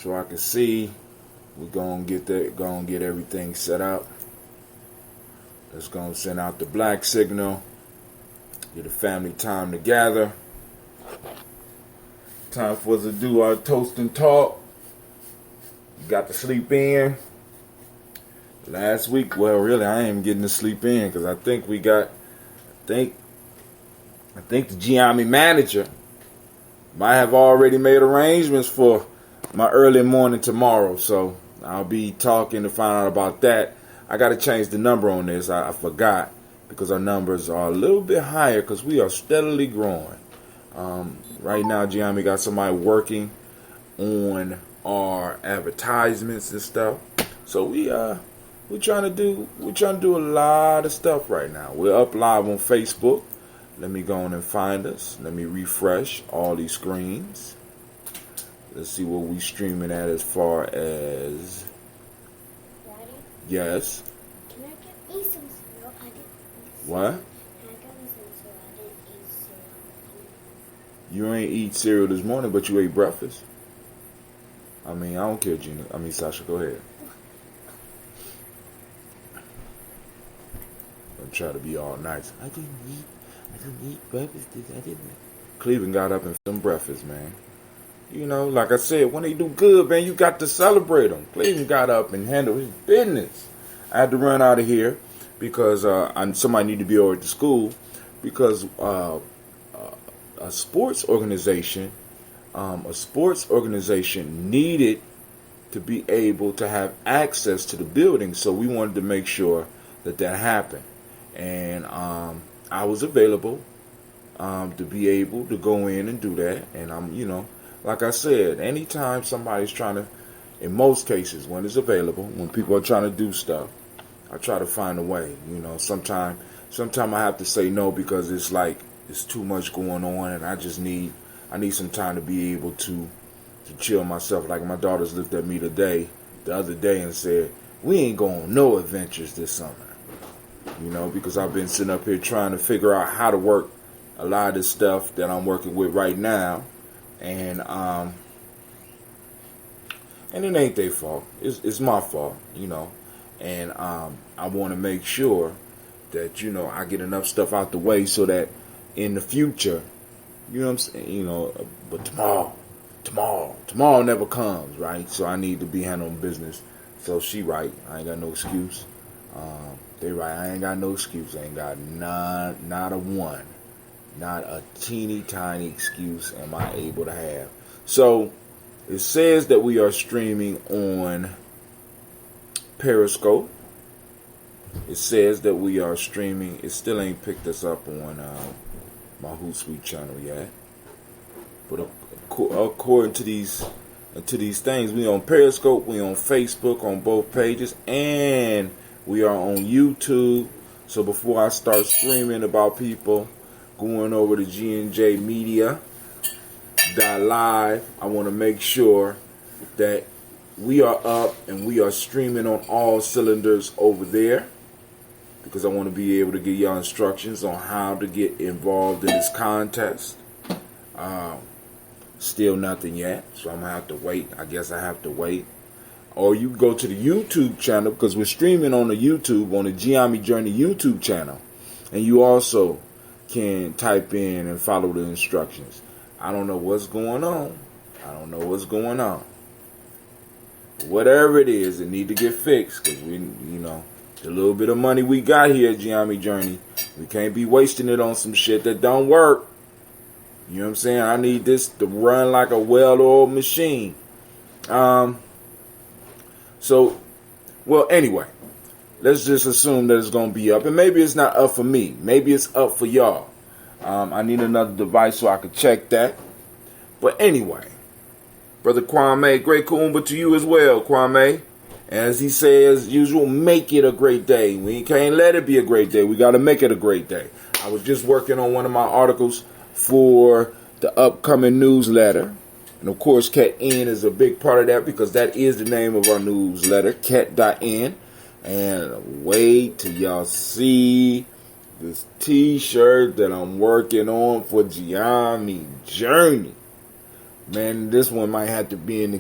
so I can see. We're gonna get everything set up. Let's go send out the black signal. Get a family time together. Time for us to do our toast and talk. Got to sleep in. Last week, well, really, I ain't even getting to sleep in because I think the Gye-Nyame manager might have already made arrangements for my early morning tomorrow. So I'll be talking to find out about that. I got to change the number on this. I forgot because our numbers are a little bit higher because we are steadily growing. Right now, Gye-Nyame got somebody working on our advertisements and stuff. So we're trying to do a lot of stuff right now. We're up live on Facebook. Let me go on and find us. Let me refresh all these screens. Let's see what we streaming at as far as. Daddy? Yes. Can I get me some cereal? I didn't eat What? Can I get me some cereal? I didn't eat cereal. You ain't eat cereal this morning, but you ate breakfast. I mean, I don't care, Gina. I mean, Sasha, go ahead. I'm trying to be all nice. I didn't eat breakfast. I didn't. Cleveland got up and some breakfast, man. You know, like I said, when they do good, man, you got to celebrate them. Cleveland got up and handled his business. I had to run out of here because somebody needed to be over at the school because a sports organization needed to be able to have access to the building, so we wanted to make sure that happened. And I was available to be able to go in and do that. And I'm, like I said, anytime somebody's trying to, in most cases, when it's available, when people are trying to do stuff, I try to find a way. Sometimes I have to say no because it's like it's too much going on, and I need some time to be able to chill myself. Like my daughters looked at me the other day and said, "We ain't going on no adventures this summer." Because I've been sitting up here trying to figure out how to work a lot of this stuff that I'm working with right now, and it ain't their fault. It's my fault, and I want to make sure that I get enough stuff out the way so that in the future, what I'm saying, but tomorrow never comes, right? So I need to be handling business. So she right, I ain't got no excuse. They right, I ain't got no excuse. I ain't got not a one. Not a teeny tiny excuse am I able to have. So it says that we are streaming on Periscope. It says that we are streaming. It still ain't picked us up on my Hootsuite channel yet. But according to these things, we on Periscope, we on Facebook on both pages, and we are on YouTube. So before I start screaming about people going over to G&J Media .live, I want to make sure that we are up and we are streaming on all cylinders over there, because I want to be able to give y'all instructions on how to get involved in this contest. Still nothing yet, so I'm gonna have to wait. I guess I have to wait. Or you go to the YouTube channel, because we're streaming on the YouTube, on the Gye-Nyame Journey YouTube channel, and you also can type in and follow the instructions. I don't know what's going on. Whatever it is, it need to get fixed, because we, the little bit of money we got here at Gye-Nyame Journey, we can't be wasting it on some shit that don't work. You know what I'm saying? I need this to run like a well-oiled machine. Anyway, let's just assume that it's going to be up. And maybe it's not up for me. Maybe it's up for y'all. I need another device so I can check that. But anyway, Brother Kwame, great Kuumba to you as well, Kwame. As he says, usual, make it a great day. We can't let it be a great day. We got to make it a great day. I was just working on one of my articles for the upcoming newsletter. And of course, Cat-N is a big part of that, because that is the name of our newsletter, Cat.N. And wait till y'all see this t-shirt that I'm working on for Gye-Nyame Journey. Man, this one might have to be an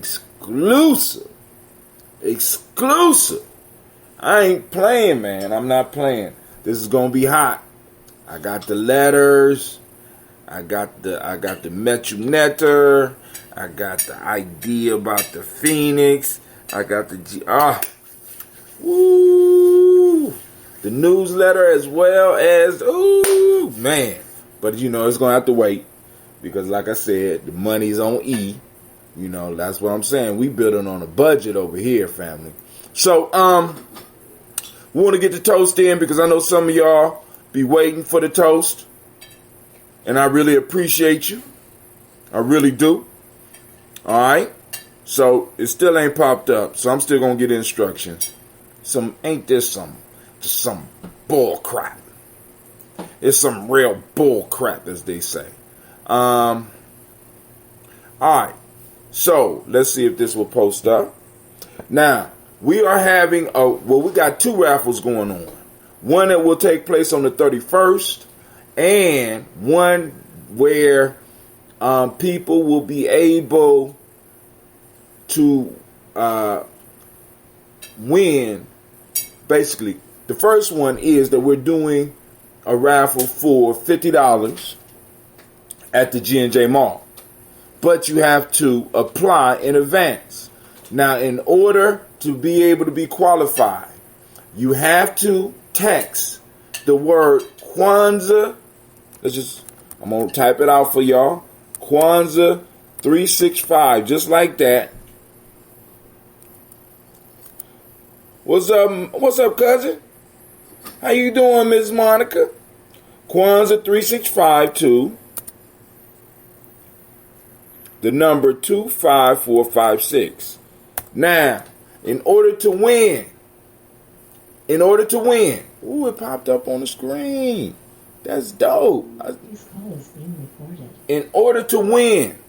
Exclusive. I ain't playing, man. I'm not playing. This is gonna be hot. I got the letters. I got the Metronetter. I got the idea about the Phoenix. I got the the newsletter as well as man. But it's gonna have to wait because, like I said, the money's on E. That's what I'm saying. We building on a budget over here, family. So we want to get the toast in because I know some of y'all be waiting for the toast, and I really appreciate you. I really do. All right. So it still ain't popped up, so I'm still gonna get instructions. Just some bull crap. It's some real bull crap, as they say. All right. So let's see if this will post up. Now we are having we got 2 raffles going on. One that will take place on the 31st, and one where people will be able to win. Basically, the first one is that we're doing a raffle for $50 at the Gye-Nyame Mall. But you have to apply in advance. Now, in order to be able to be qualified, you have to text the word Kwanzaa. I'm going to type it out for y'all. Kwanzaa 365, just like that. What's up, cousin? How you doing, Miss Monica? Kwanzaa 365 to the number 25456. Now, in order to win, ooh, it popped up on the screen. That's dope. This call is being recorded. In order to win,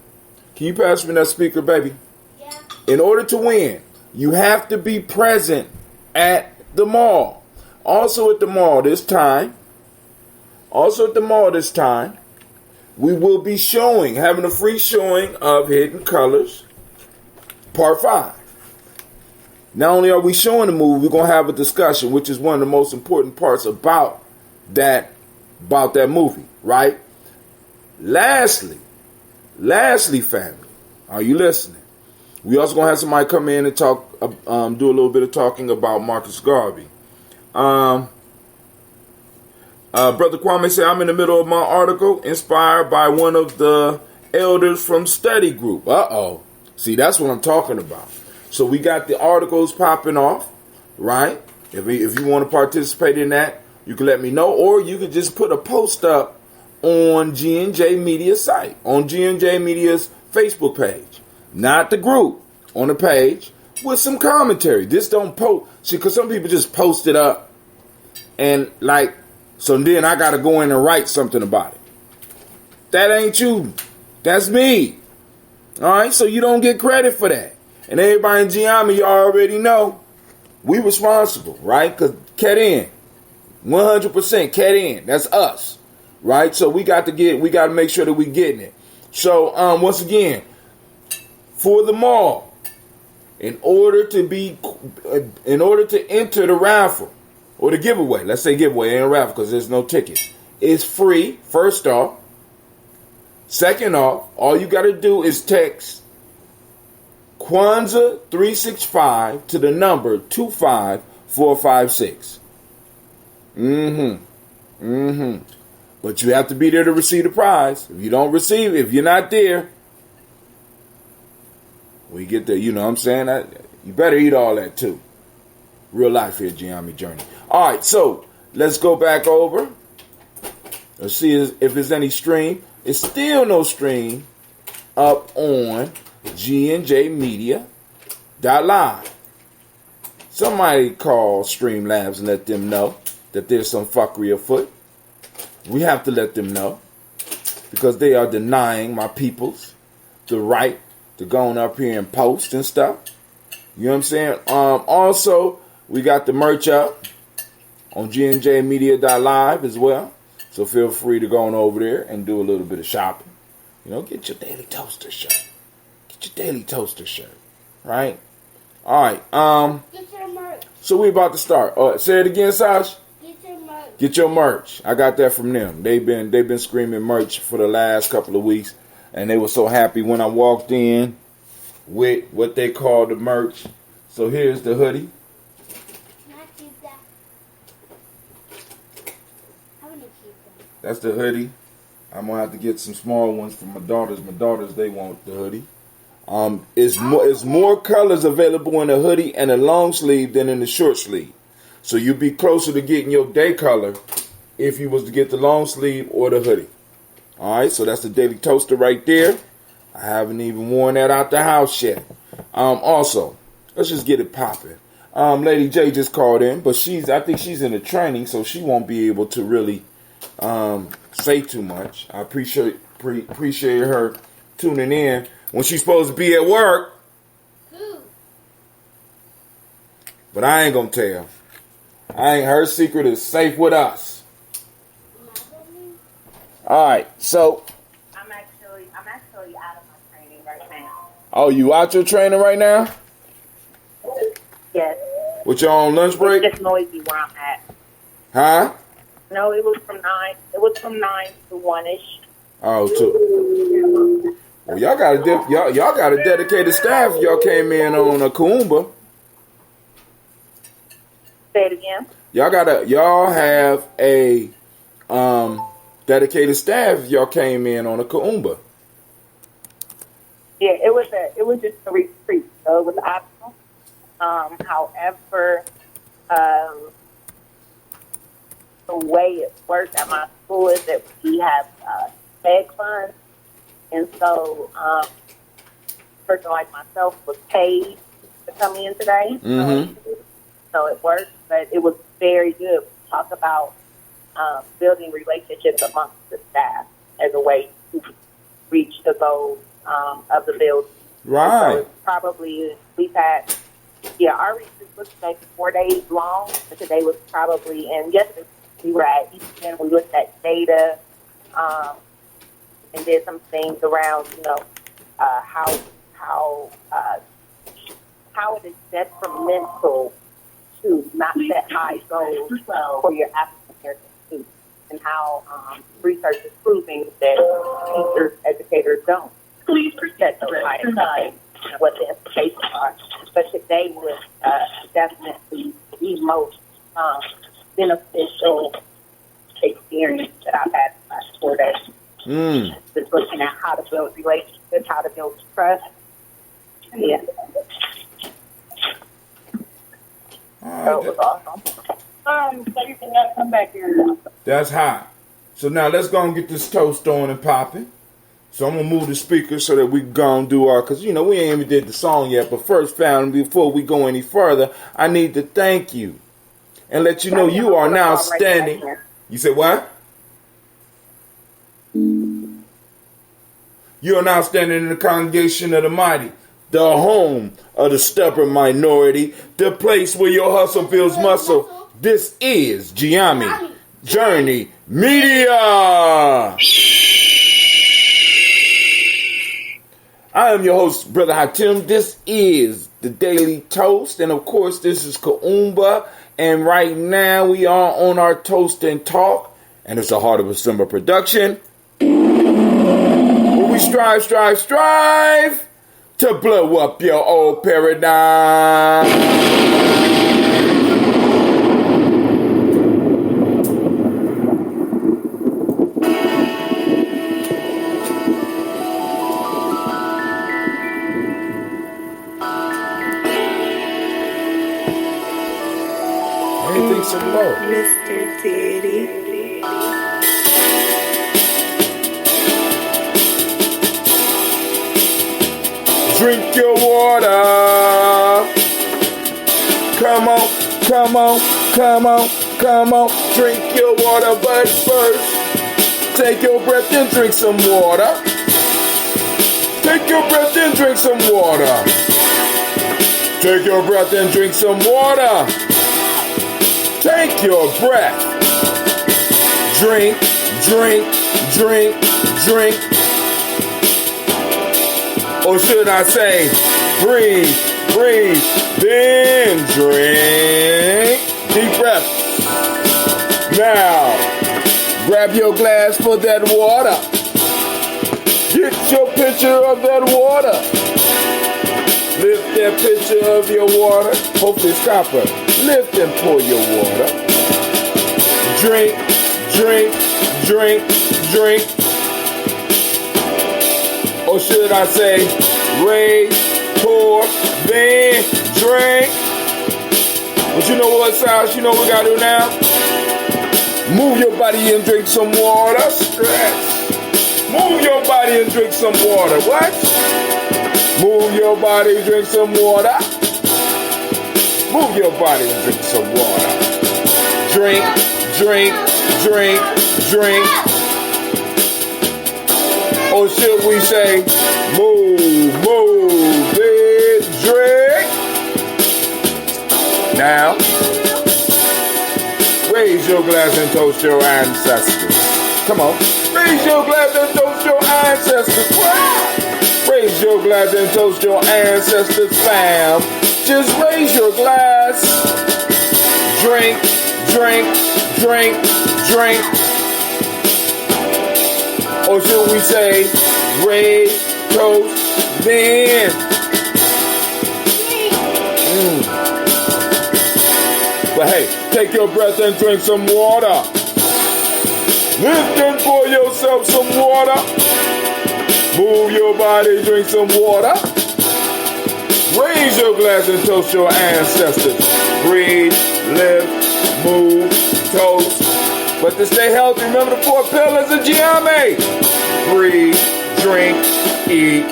can you pass me that speaker, baby? Yeah. In order to win, you have to be present at the mall. Also at the mall this time, we will be having a free showing of Hidden Colors, Part 5. Not only are we showing the movie, we're going to have a discussion, which is one of the most important parts about that movie, right? Lastly, family, are you listening? We also going to have somebody come in and talk, do a little bit of talking about Marcus Garvey. Brother Kwame said, I'm in the middle of my article, inspired by one of the elders from study group. See, that's what I'm talking about. So we got the articles popping off, right? If you want to participate in that, you can let me know, or you can just put a post up on G&J Media site, on G&J Media's Facebook page, not the group, on the page with some commentary. This don't post, see, because some people just post it up and so then I got to go in and write something about it. That ain't you. That's me. All right, so you don't get credit for that. And everybody in Gye-Nyame, you already know, we responsible, right? Because cat in, 100% cat in. That's us, right? So we got to make sure that we getting it. So once again, for the mall, in order to enter the raffle or the giveaway, let's say giveaway, ain't a raffle because there's no tickets. It's free. First off. Second off, all you got to do is text Kwanzaa 365 to the number 25456. But you have to be there to receive the prize. If you're not there, we get there. You know what I'm saying? You better eat all that too. Real life here, Gye-Nyame Journey. All right, so let's go back over. Let's see if there's any stream. It's still no stream up on GNJmedia.live. Somebody call Streamlabs and let them know that there's some fuckery afoot. We have to let them know because they are denying my peoples the right to go on up here and post and stuff. You know what I'm saying? Also, we got the merch up on GNJmedia.live as well. So feel free to go on over there and do a little bit of shopping. Get your daily toaster shirt. Get your daily toaster shirt. right? All right. Get your merch. So we about to start. Say it again, Sash. Get your merch. Get your merch. I got that from them. They've been screaming merch for the last couple of weeks, and they were so happy when I walked in with what they call the merch. So here's the hoodie. Can I keep that? I want to keep that. That's the hoodie. I'm gonna have to get some small ones for my daughters. My daughters, they want the hoodie. It's more colors available in the hoodie and the long sleeve than in the short sleeve. So you'll be closer to getting your day color if you was to get the long sleeve or the hoodie. All right, so that's the Daily Toaster right there. I haven't even worn that out the house yet. Also, let's just get it popping. Lady J just called in, but I think she's in a training, so she won't be able to really say too much. I appreciate her tuning in when she's supposed to be at work. Who? But I ain't gonna tell. Her secret is safe with us. All right, so I'm actually out of my training right now. oh, you out your training right now? Yes. With your own lunch break? It's just noisy where I'm at. Huh? No, it was from 9 to 1-ish. Oh, too. Well, y'all got a dedicated staff. Y'all came in on a Kuumba. Say it again. Y'all have a dedicated staff. Y'all came in on a Kuumba. Yeah, it was just a retreat, so it was optional. However, the way it works at my school is that we have egg funds, and so a person like myself was paid to come in today. Mm-hmm. So it worked, but it was very good. We talk about building relationships amongst the staff as a way to reach the goals of the building. Right. So it's probably, our retreat was like 4 days long, but today was probably, and yesterday we were at Eastern, we looked at data, and did some things around, how it is detrimental to not set high goals for your African American students, and how research is proving that teachers, educators don't set those high goals and what the implications are. But today was definitely the most beneficial experience that I've had in the last 4 days. Just looking at how to build relationships, how to build trust. Yeah. So it was awesome. So you can come back here now. That's hot. So now let's go and get this toast on and popping. So I'm going to move the speaker so that we can go and do our, because, we ain't even did the song yet. But first, family, before we go any further, I need to thank you and let you know you are now standing. You said what? You are now standing in the congregation of the mighty, the home of the stubborn minority, the place where your hustle builds muscle. This is Gye-Nyame Journey Media. I am your host, Brother Hatim. This is the Daily Toast, and of course, this is Kuumba. And right now, we are on our Toast and Talk, and it's a Heart of December production. Where we strive to blow up your old paradigm. Anything so low. Mr. Diddy. Drink your water. Come on. Drink your water, but first, take your breath and drink some water. Take your breath and drink some water. Take your breath and drink some water. Take your breath. Drink. Or should I say, breathe. Breathe. Then drink. Deep breath. Now, grab your glass for that water. Get your pitcher of that water. Lift that pitcher of your water. Hopefully it's copper. Lift and pour your water. Drink, drink, drink, drink. Or should I say, raise, pour, then drink. But you know what, Silas? You know what we gotta do now? Move your body and drink some water. Stretch. Move your body and drink some water. What? Move your body and drink some water. Move your body and drink some water. Drink, drink, drink, drink. Or should we say, move, move, then drink. Now, raise your glass and toast your ancestors. Come on. Raise your glass and toast your ancestors. Raise your glass and toast your ancestors, fam. Just raise your glass. Drink, drink, drink, drink. Or should we say, raise, toast, then. But hey, take your breath and drink some water. Lift and pour yourself some water. Move your body, drink some water. Raise your glass and toast your ancestors. Breathe, lift, move, toast. But to stay healthy, remember the 4 pillars of Gye-Nyame. Breathe, drink, eat,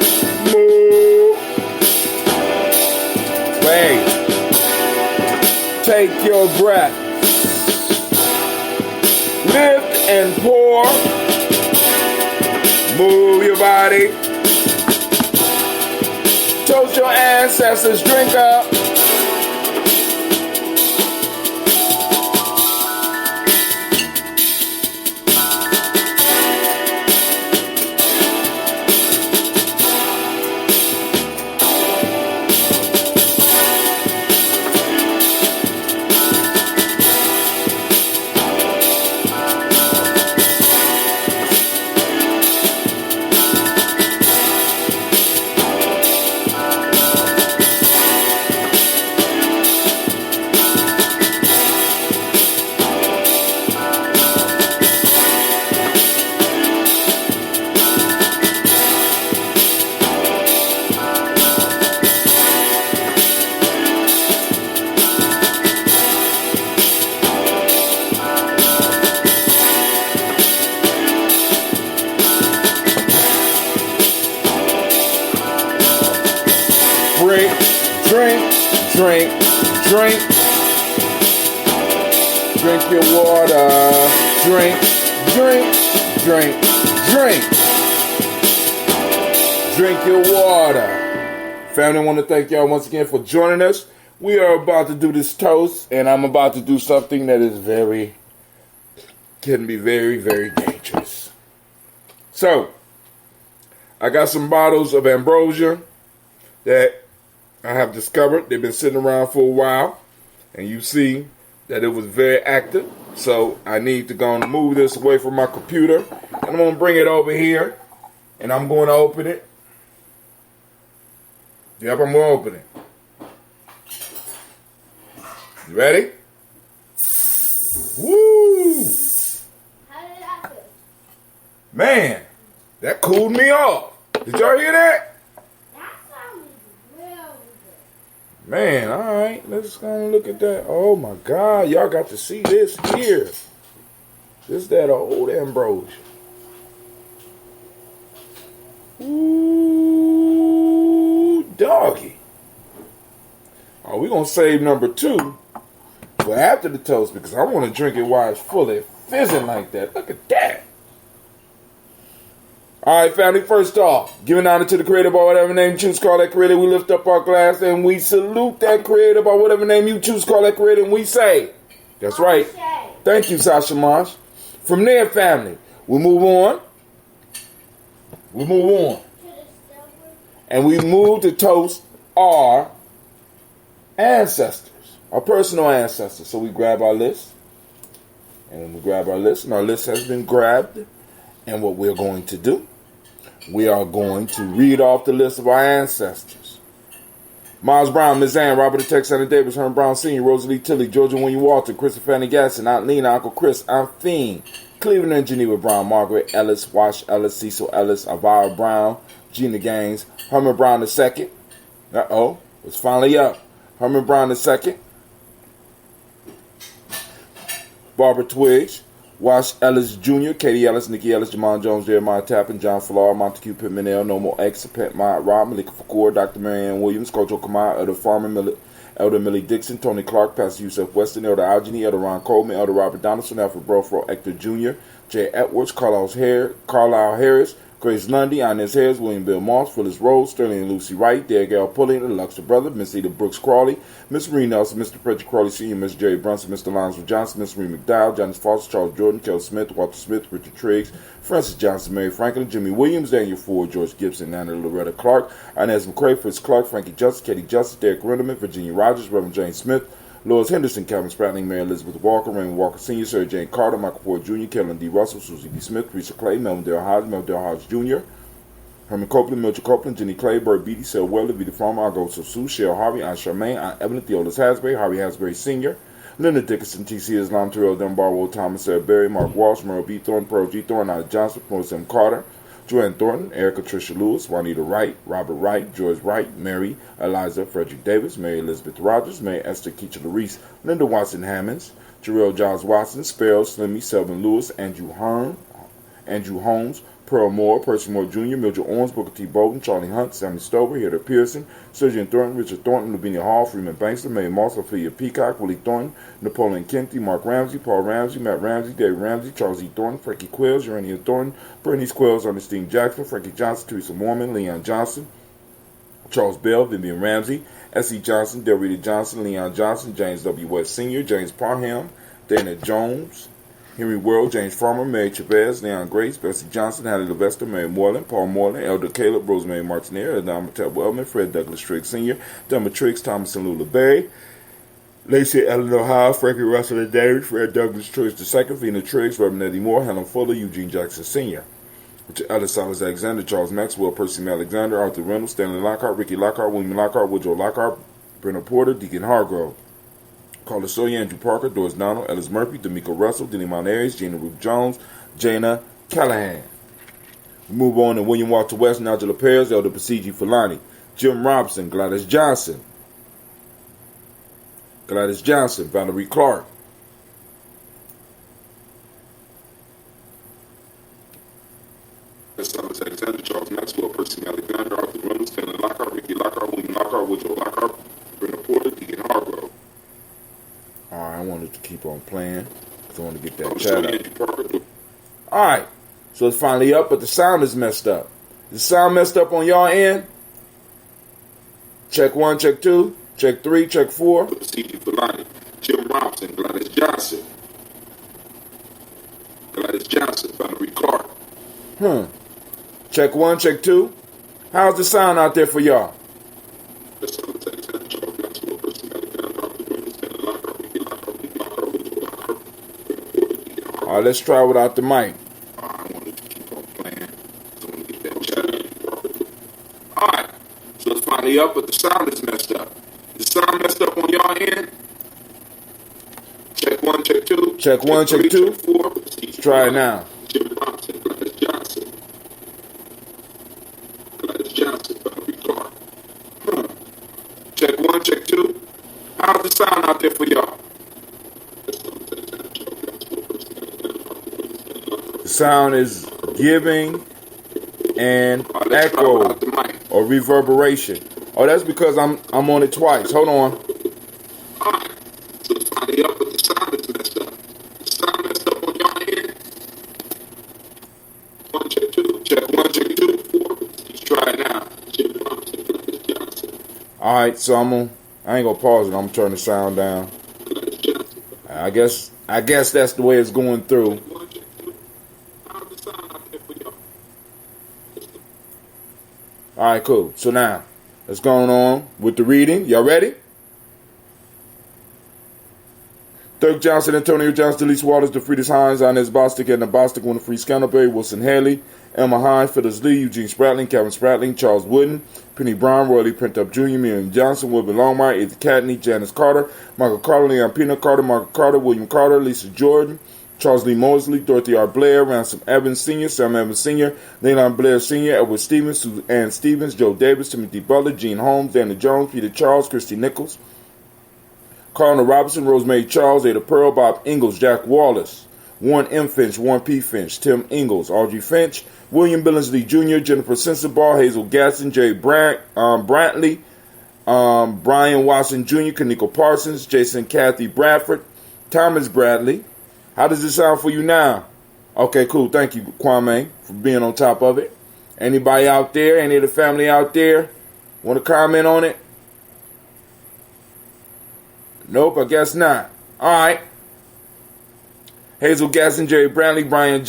move. Wait. Take your breath. Lift and pour. Move your body. Toast your ancestors. Drink up. Drink, drink, drink, drink. Drink your water. Drink, drink, drink, drink. Drink your water. Family, I want to thank y'all once again for joining us. We are about to do this toast, and I'm about to do something that is can be very, very dangerous. So, I got some bottles of ambrosia that I have discovered. They've been sitting around for a while, and you see that it was very active. So I need to go and move this away from my computer, and I'm going to bring it over here, and I'm going to open it. Yep, I'm going to open it. You ready? Woo! How did that feel? Man, that cooled me off. Did y'all hear that? That sounded really good. Man, all right. Let's go and look at that. Oh, my God. Y'all got to see this here. This that old ambrosia. Ooh, doggy. Oh, we're going to save number 2 for after the toast because I want to drink it while it's fully fizzing like that. Look at that. All right, family, first off, giving honor to the creator by whatever name you choose to call that creator. We lift up our glass and we salute that creator by whatever name you choose to call that creator. And we say, that's right. Thank you, Sasha Marsh. From there, family, we move on. We move on. And we move to toast our ancestors, our personal ancestors. So we grab our list, and our list has been grabbed. And what we're going to do, we are going to read off the list of our ancestors. Miles Brown, Miss Ann, Robert the Texan Davis, Herman Brown Sr., Rosalie Tilley, Georgia William Walton, Christopher Fanny Gasson, Aunt Lena, Uncle Chris, Aunt Fiend, Cleveland and Geneva Brown, Margaret Ellis, Wash Ellis, Cecil Ellis, Avira Brown, Gina Gaines, Herman Brown II. It's finally up. Herman Brown II, Barbara Twiggs, Wash Ellis Jr., Katie Ellis, Nikki Ellis, Jamon Jones, Jeremiah Tappan, John Fallar, Montague Pittman, Nomo X, Pet Mott, Rob, Malika Fakour, Dr. Marianne Williams, Coach Okamai, Elder Farmer, Elder Millie Dixon, Tony Clark, Pastor Yusuf Weston, Elder Algeny, Elder Ron Coleman, Elder Robert Donaldson, Alfred Brofro, Hector Jr., Jay Edwards, Carlisle Harris, Grace Lundy, Inez Harris, William Bill Moss, Phyllis Rose, Sterling and Lucy Wright, Derek L. Pulling, the Luxor Brother, Miss Eda Brooks Crawley, Miss Marie Nelson, Mr. Frederick Crawley Sr., Miss Jerry Brunson, Mr. Lonzo Johnson, Miss Marie McDowell, Johnny Foster, Charles Jordan, Kel Smith, Walter Smith, Richard Triggs, Francis Johnson, Mary Franklin, Jimmy Williams, Daniel Ford, George Gibson, Nana Loretta Clark, Inez McCrae, Fritz Clark, Frankie Justice, Katie Justice, Derek Renderman, Virginia Rogers, Reverend James Smith, Lois Henderson, Calvin Spratling, Mary Elizabeth Walker, Raymond Walker Sr., Sarah Jane Carter, Michael Ford Jr., Kellen D. Russell, Susie B. Smith, Teresa Clay, Melvin Dale Hodge Jr., Herman Copeland, Mildred Copeland, Jenny Clay, Burt Beatty, Sel Weller, Vita Farmer, Augusto Sue, Cheryl Harvey, Aunt Charmaine, Aunt Evelyn, Theolis Hasbury, Harvey Hasbury Sr., Linda Dickinson, T.C. Islam, Terrell Dunbar, Will Thomas, Sarah Berry, Mark Walsh, Merle B. Thornton, Pearl G. Thornton, Anna Johnson, Morris M. Carter, Joanne Thornton, Erica Tricia Lewis, Juanita Wright, Robert Wright, George Wright, Mary Eliza Frederick Davis, Mary Elizabeth Rogers, Mary Esther Keacher Larice, Linda Watson Hammonds, Jarrell Giles Watson, Sparrow, Slimmy, Selvin Lewis, Andrew Holmes, Pearl Moore, Percy Moore Jr., Mildred Owens, Booker T. Bolden, Charlie Hunt, Sammy Stover, Heather Pearson, Sergeant Thornton, Richard Thornton, Lavinia Hall, Freeman Bankster, Mae Moss, Ophelia Peacock, Willie Thornton, Napoleon Kennedy, Mark Ramsey, Paul Ramsey, Matt Ramsey, Dave Ramsey, Charles E. Thornton, Frankie Quills, Urania Thornton, Bernice Quills, Ernestine Jackson, Frankie Johnson, Teresa Mormon, Leon Johnson, Charles Bell, Vivian Ramsey, S.E. Johnson, Delrita Johnson, Leon Johnson, James W. West Sr., James Parham, Dana Jones, Henry World, James Farmer, Mary Chavez, Leon Grace, Bessie Johnson, Hattie Levester, Mary Moreland, Paul Moreland, Elder Caleb, Rosemary Martinier, Adama Ted Wellman, Fred Douglas Triggs Sr., Delma Triggs, Thomas and Lula Berry, Lacey Eleanor Howe, Frankie Russell and Davis, Fred Douglas Triggs II, Vina Triggs, Reverend Eddie Moore, Helen Fuller, Eugene Jackson Sr., Richard Ellis, Silas Alexander, Charles Maxwell, Percy Alexander, Arthur Reynolds, Stanley Lockhart, Ricky Lockhart, William Lockhart, Woodrow Lockhart, Brenner Porter, Deacon Hargrove, Carla Sawyer, Andrew Parker, Doris Donald, Ellis Murphy, D'Amico Russell, Denny Monares, Gina Ruth Jones, Jana Callahan. We move on to William Walter West, Nigel Perez, Elder Pasigi Fulani, Jim Robson, Gladys Johnson, Valerie Clark, Alexander, Charles Maxwell, Percy Alexander, Arthur Reynolds, Stanley Lockhart, Ricky Lockhart, William Lockhart, Woodrow Lockhart, Brenner Porter, Deacon Hargrove. Alright, I wanted to keep on playing because I want to get that chat up. Alright, so it's finally up, but the sound is messed up. Is the sound messed up on y'all end? Check 1, check 2, check 3, check 4. C.G. Fulani, Jim Robson, Gladys Johnson, Valerie Clark. Check 1, check 2. How's the sound out there for y'all? Alright, let's try without the mic. I wanted to keep on playing. So I'm going to get that chat. Alright, so it's finally up, but the sound is messed up. Is the sound messed up on y'all end? Check 1, check 2. Check 1, check 2. Check 4. Let's try it now. Jim Robson, Gladys Johnson, Valerie Clark. Check 1, check 2. How's the sound out there for y'all? The sound is giving an echo or reverberation. Oh, that's because I'm on it twice. Hold on. Alright. So it's finally up, but the sound is messed up. The sound messed up on y'all end. 1, check 2. Check 1, check 2. 4. Let's try it now. Alright, so I ain't gonna pause it. I'm gonna turn the sound down. I guess that's the way it's going through. Alright, cool. So now, let's go on with the reading. Y'all ready? Dirk Johnson, Antonio Johnson, Delise Waters, DeFriedis Hines, Inez Bostic, Edna Bostic, Winifred Scanterbury, Wilson Haley, Emma Hines, Phyllis Lee, Eugene Spratling, Kevin Spratling, Charles Wooden, Penny Brown, Roy Lee Printup Jr., Miriam Johnson, Wilbur Longmire, Ethan Catney, Janice Carter, Michael Carter, Leon Peanut Carter, Margaret Carter, William Carter, Lisa Jordan, Charles Lee Mosley, Dorothy R. Blair, Ransom Evans Sr., Sam Evans Sr., Leland Blair Sr., Edward Stevens, Suzanne Stevens, Joe Davis, Timothy Butler, Gene Holmes, Dana Jones, Peter Charles, Christy Nichols, Cardinal Robinson, Rosemary Charles, Ada Pearl, Bob Ingalls, Jack Wallace, Warren M. Finch, Warren P. Finch, Tim Ingalls, Audrey Finch, William Billingsley Jr., Jennifer Sensabaugh, Hazel Gaston, Jerry Brantley, Brian Watson Jr., Kaniko Parsons, Jason Kathy Bradford, Thomas Bradley. How does it sound for you now? Okay, cool. Thank you, Kwame, for being on top of it. Anybody out there, any of the family out there, want to comment on it? Nope, I guess not. All right. Hazel Gaston, Jerry Brantley, Brian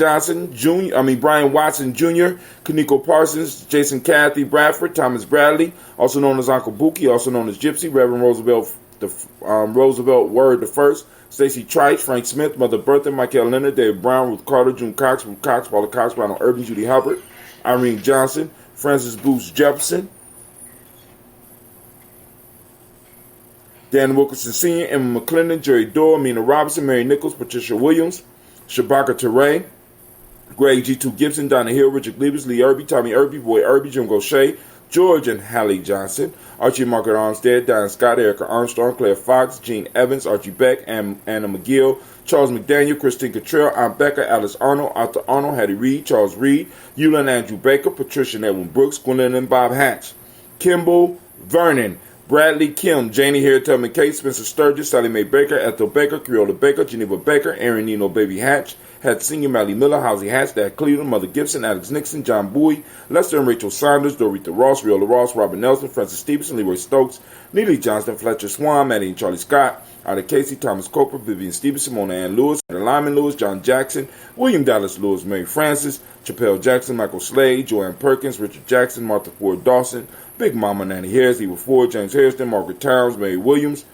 Watson Jr., Kaniko Parsons, Jason Kathy Bradford, Thomas Bradley, also known as Uncle Buki, also known as Gypsy, Reverend Roosevelt Word the First, Stacey Trice, Frank Smith, Mother Bertha, Michael Leonard, David Brown, Ruth Carter, June Cox, Ruth Cox, Paula Cox, Ronald Urban, Judy Hubbard, Irene Johnson, Francis Booth Jefferson, Dan Wilkerson Sr., Emma McClendon, Jerry Dorr, Mina Robinson, Mary Nichols, Patricia Williams, Shabaka Teray, Greg G2 Gibson, Donna Hill, Richard Glebus, Lee Irby, Tommy Irby, Boy Irby, Jim Gaucher, George and Hallie Johnson, Archie Margaret Armstead, Diane Scott, Erica Armstrong, Claire Fox, Gene Evans, Archie Beck, Anna McGill, Charles McDaniel, Christine Cottrell, Aunt Becca, Alice Arnold, Arthur Arnold, Hattie Reed, Charles Reed, Eula and Andrew Baker, Patricia and Edwin Brooks, Gwendolyn and Bob Hatch, Kimball Vernon, Bradley Kim, Janie Harriet Tubman Kate, Spencer Sturgis, Sally Mae Baker, Ethel Baker, Creola Baker, Geneva Baker, Aaron Nino Baby Hatch, Hat Senior, Mally Miller, Housie Hatch, Dad Cleveland, Mother Gibson, Alex Nixon, John Bowie, Lester and Rachel Saunders, Dorita Ross, Riola Ross, Robert Nelson, Francis Stevenson, Leroy Stokes, Neely Johnston, Fletcher Swan, Maddie and Charlie Scott, Ida Casey, Thomas Coper, Vivian Stevenson, Mona Ann Lewis, Lyman Lewis, John Jackson, William Dallas Lewis, Mary Francis, Chappelle Jackson, Michael Slade, Joanne Perkins, Richard Jackson, Martha Ford Dawson, Big Mama Nanny Harris, Eva Ford, James Harrison, Margaret Towns, Mary Williams,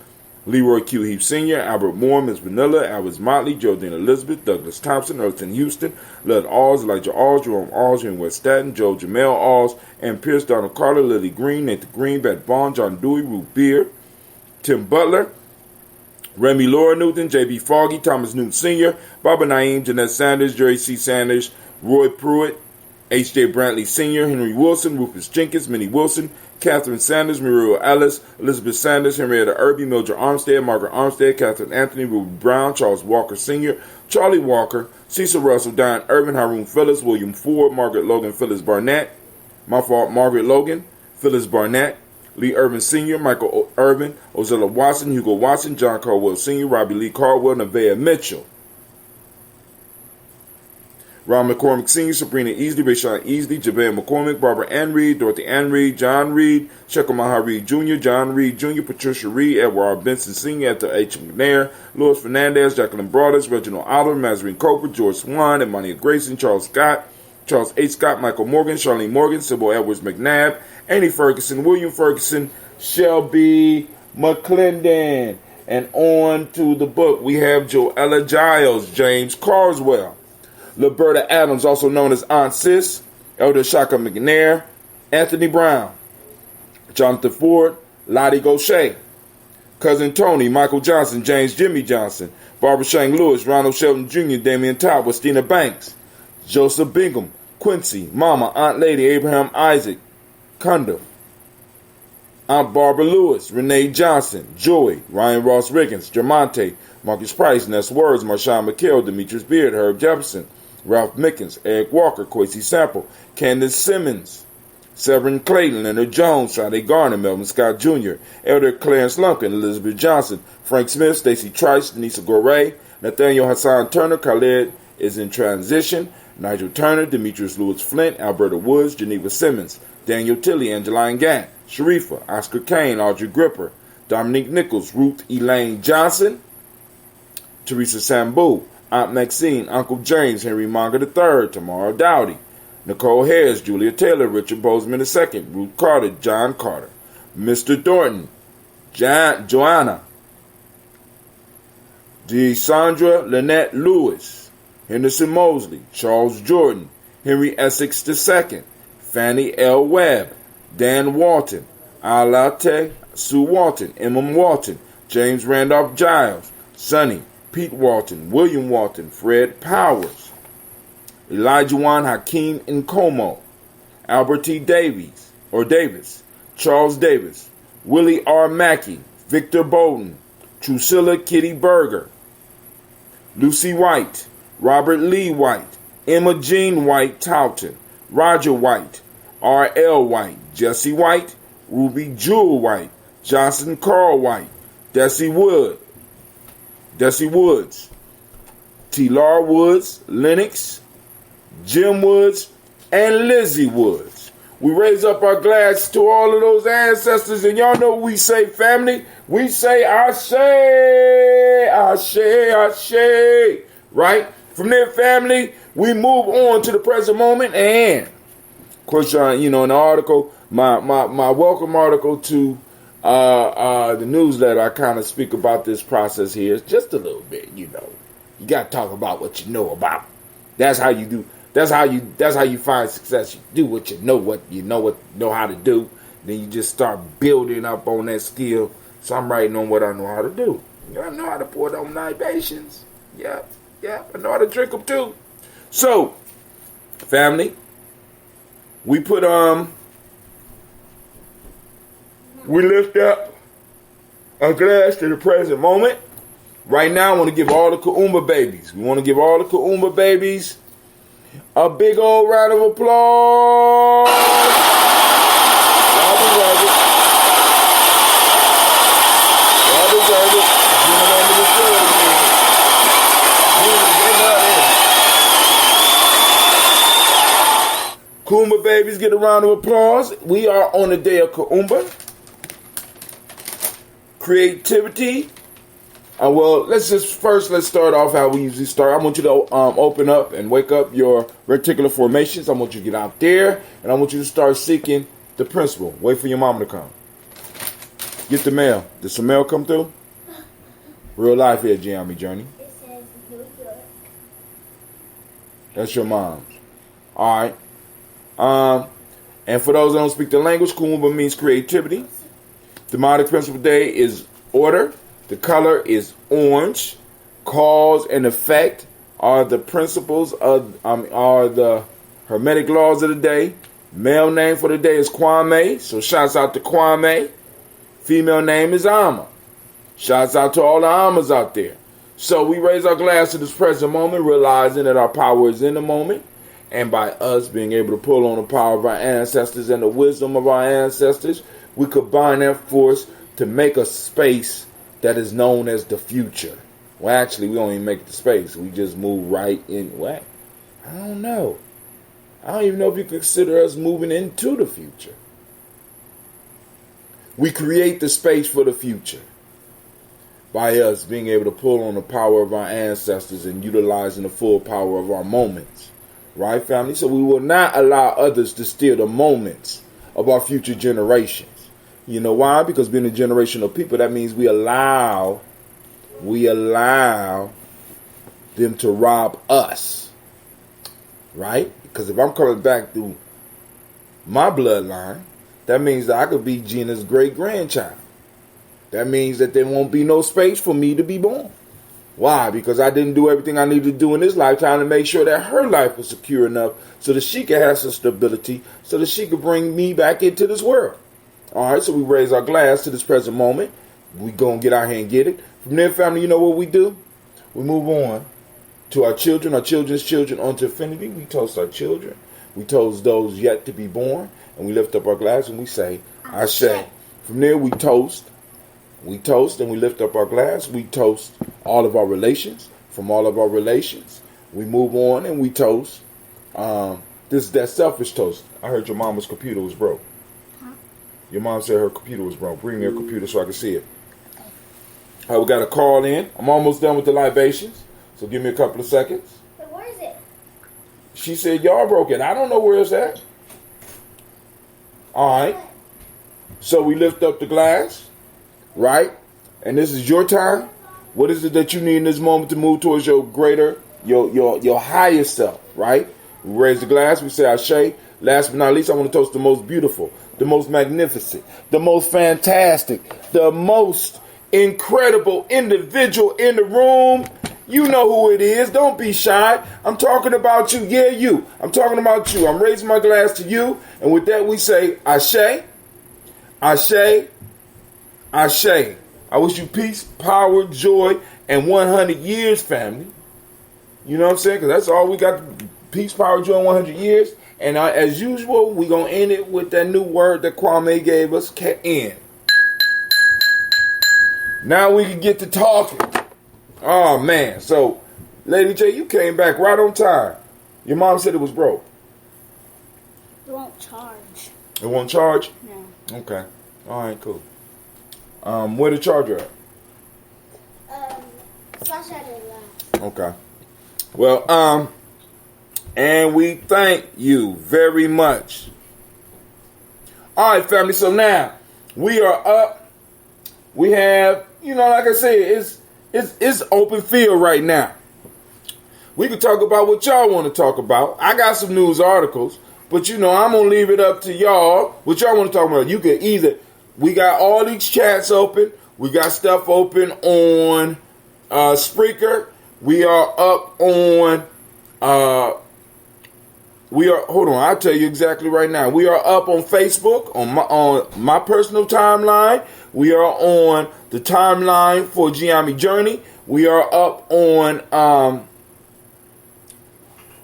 Leroy Q. Heath Sr., Albert Moore, Ms. Vanilla, Alice Motley, Geraldine Elizabeth, Douglas Thompson, Earlton Houston, Lud Alls, Elijah Alls, Jerome Alls, in West Staten, Joe Jamel Alls, and Pierce, Donald Carter, Lily Green, Nathan Green, Beth Bond, John Dewey, Ruth Beard, Tim Butler, Remy Laura Newton, J.B. Foggy, Thomas Newton Sr., Barbara Naeem, Jeanette Sanders, Jerry C. Sanders, Roy Pruitt, H.J. Brantley Sr., Henry Wilson, Rufus Jenkins, Minnie Wilson, Catherine Sanders, Muriel Ellis, Elizabeth Sanders, Henrietta Irby, Mildred Armstead, Margaret Armstead, Catherine Anthony, Ruby Brown, Charles Walker Sr., Charlie Walker, Cecil Russell, Diane Irvin, Haroon Phillips, William Ford, Margaret Logan, Phyllis Barnett, Margaret Logan, Phyllis Barnett, Lee Irvin Sr., Michael Irvin, Ozella Watson, Hugo Watson, John Caldwell Sr., Robbie Lee Caldwell, Nevaeh Mitchell, Ron McCormick Sr., Sabrina Easley, Rayshawn Easley, Javon McCormick, Barbara Ann Reed, Dorothy Ann Reed, John Reed, Shekel Maha Reed Jr., John Reed Jr., Patricia Reed, Edward R. Benson Sr., Ethel H. McNair, Louis Fernandez, Jacqueline Broadus, Reginald Oliver, Mazarine Cooper, George Swan, Emania Grayson, Charles Scott, Charles H. Scott, Michael Morgan, Charlene Morgan, Sybil Edwards McNabb, Annie Ferguson, William Ferguson, Shelby McClendon. And on to the book, we have Joella Giles, James Carswell, Liberta Adams, also known as Aunt Sis, Elder Shaka McNair, Anthony Brown, Jonathan Ford, Lottie Gaucher, Cousin Tony, Michael Johnson, James Jimmy Johnson, Barbara Shang Lewis, Ronald Shelton Jr., Damian Todd, Westina Banks, Joseph Bingham, Quincy, Mama, Aunt Lady, Abraham Isaac, Kunda, Aunt Barbara Lewis, Renee Johnson, Joey, Ryan Ross Riggins, Jermonte, Marcus Price, Ness Words, Marshawn McHale, Demetrius Beard, Herb Jefferson, Ralph Mickens, Eric Walker, Quincy Sample, Candace Simmons, Severin Clayton, Leonard Jones, Sade Garner, Melvin Scott Jr., Elder Clarence Lumpkin, Elizabeth Johnson, Frank Smith, Stacey Trice, Denise Gorey, Nathaniel Hassan Turner, Khaled is in transition, Nigel Turner, Demetrius Lewis Flint, Alberta Woods, Geneva Simmons, Daniel Tilley, Angeline Gant, Sharifa, Oscar Kane, Audrey Gripper, Dominique Nichols, Ruth Elaine Johnson, Teresa Sambu, Aunt Maxine, Uncle James, Henry Manga III, Tamara Dowdy, Nicole Harris, Julia Taylor, Richard Bozeman II, Ruth Carter, John DeSandra Lynette Lewis, Henderson Mosley, Charles Jordan, Henry Essex II, Fannie L. Webb, Dan Walton, Alate Sue Walton, Emma Walton, James Randolph Giles, Sonny, Pete Walton, William Walton, Fred Powers, Elijah Juan Hakeem Nkomo, Albert T. Davis, Charles Davis, Willie R. Mackey, Victor Bowden, Drusilla Kitty Berger, Lucy White, Robert Lee White, Emma Jean White Towton, Roger White, R.L. White, Jesse White, Ruby Jewel White, Johnson Carl White, Desi Woods, T-Lar Woods, Lennox, Jim Woods, and Lizzie Woods. We raise up our glass to all of those ancestors, and y'all know what we say, family. We say, Ashe, Ashe, Ashe. Right? From there, family, we move on to the present moment, and of course, in the article, my welcome article to the newsletter, I kind of speak about this process here just a little bit. You got to talk about what you know about. That's how you do. That's how you find success. You do what you know how to do. Then you just start building up on that skill. So I'm writing on what I know how to do. I know how to pour them libations. Yeah, I know how to drink them too. So, family, we put we lift up a glass to the present moment. Right now, I want to give all the Kuumba babies. We want to give all the Kuumba babies a big old round of applause. Y'all deserve it. Y'all deserve it. Giving under the show again. Kuumba babies, get a round of applause. We are on the day of Kuumba. Creativity. Let's start off how we usually start. I want you to open up and wake up your reticular formations. I want you to get out there, and I want you to start seeking the principal. Wait for your mama to come. Get the mail. Did some mail come through? Real life here, Gye-Nyame Journey. It says New York. That's your mom's. All right. And for those that don't speak the language, Kuumba means creativity. The demonic principle day is order. The color is orange. Cause and effect are the principles are the hermetic laws of the day. Male name for the day is Kwame. So shouts out to Kwame. Female name is Amma. Shouts out to all the Ammas out there. So we raise our glass to this present moment, realizing that our power is in the moment. And by us being able to pull on the power of our ancestors and the wisdom of our ancestors, we combine that force to make a space that is known as the future. Well, actually, we don't even make the space. We just move right in. What? I don't know. I don't even know if you consider us moving into the future. We create the space for the future by us being able to pull on the power of our ancestors and utilizing the full power of our moments. Right, family? So we will not allow others to steal the moments of our future generations. You know why? Because being a generation of people, that means we allow them to rob us. Right? Because if I'm coming back through my bloodline, that means that I could be Gina's great-grandchild. That means that there won't be no space for me to be born. Why? Because I didn't do everything I needed to do in this lifetime to make sure that her life was secure enough so that she could have some stability, so that she could bring me back into this world. All right, so we raise our glass to this present moment. We go and get out here and get it. From there, family, you know what we do? We move on to our children, our children's children, onto infinity. We toast our children. We toast those yet to be born. And we lift up our glass and we say, Ashe. From there, we toast. We toast and we lift up our glass. We toast all of our relations. From all of our relations, we move on and we toast. This is that selfish toast. I heard your mama's computer was broke. Huh? Your mom said her computer was broke. Bring me her computer so I can see it. All right, we got a call in. I'm almost done with the libations, so give me a couple of seconds. But where is it? She said y'all broke it. I don't know where it's at. All right. So we lift up the glass, right? And this is your time. What is it that you need in this moment to move towards your greater, your higher self, right? We raise the glass, we say Ashe. Last but not least, I want to toast the most beautiful, the most magnificent, the most fantastic, the most incredible individual in the room. You know who it is. Don't be shy. I'm talking about you. Yeah, you. I'm talking about you. I'm raising my glass to you. And with that, we say Ashe, Ashe, Ashe. I wish you peace, power, joy, and 100 years, family. You know what I'm saying? Because that's all we got. Peace, power, joy, and 100 years. And as usual, we're going to end it with that new word that Kwame gave us, K-N. Now we can get to talking. Oh, man. So, Lady J, you came back right on time. Your mom said it was broke. It won't charge. It won't charge? No. Okay. All right, cool. Where the charger at? Slash at it last. Okay. Well, and we thank you very much. All right, family. So now we are up. We have, like I said, it's open field right now. We can talk about what y'all want to talk about. I got some news articles, but I'm gonna leave it up to y'all. What y'all want to talk about? You can either. We got all these chats open. We got stuff open on Spreaker. We are up on. Hold on. I'll tell you exactly right now. We are up on Facebook on my personal timeline. We are on the timeline for Gye-Nyame Journey. We are up on.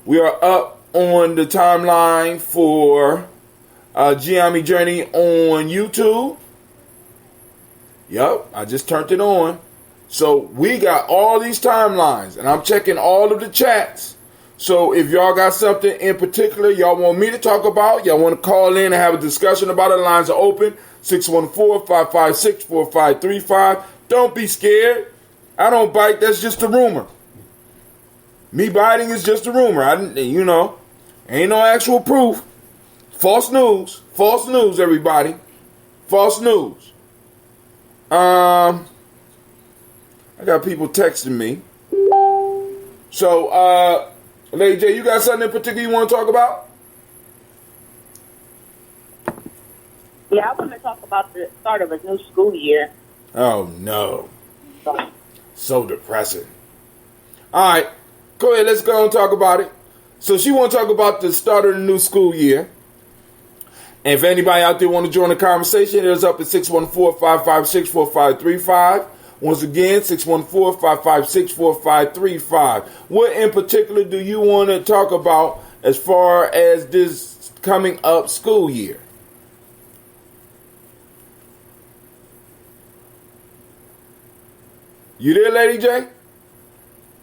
We are up on the timeline for Gye-Nyame Journey on YouTube. Yep, I just turned it on. So we got all these timelines, and I'm checking all of the chats. So if y'all got something in particular y'all want me to talk about, y'all want to call in and have a discussion about it, the lines are open. 614-556-4535. Don't be scared. I don't bite. That's just a rumor. Me biting is just a rumor. Ain't no actual proof. False news. False news, everybody. False news. I got people texting me. So, Lady J, you got something in particular you want to talk about? Yeah, I want to talk about the start of a new school year. Oh, no. So depressing. All right. Go ahead. Let's go and talk about it. So she want to talk about the start of the new school year. And if anybody out there want to join the conversation, it is up at 614-556-4535. Once again, 614-556-4535. What in particular do you want to talk about as far as this coming up school year? You there, Lady J?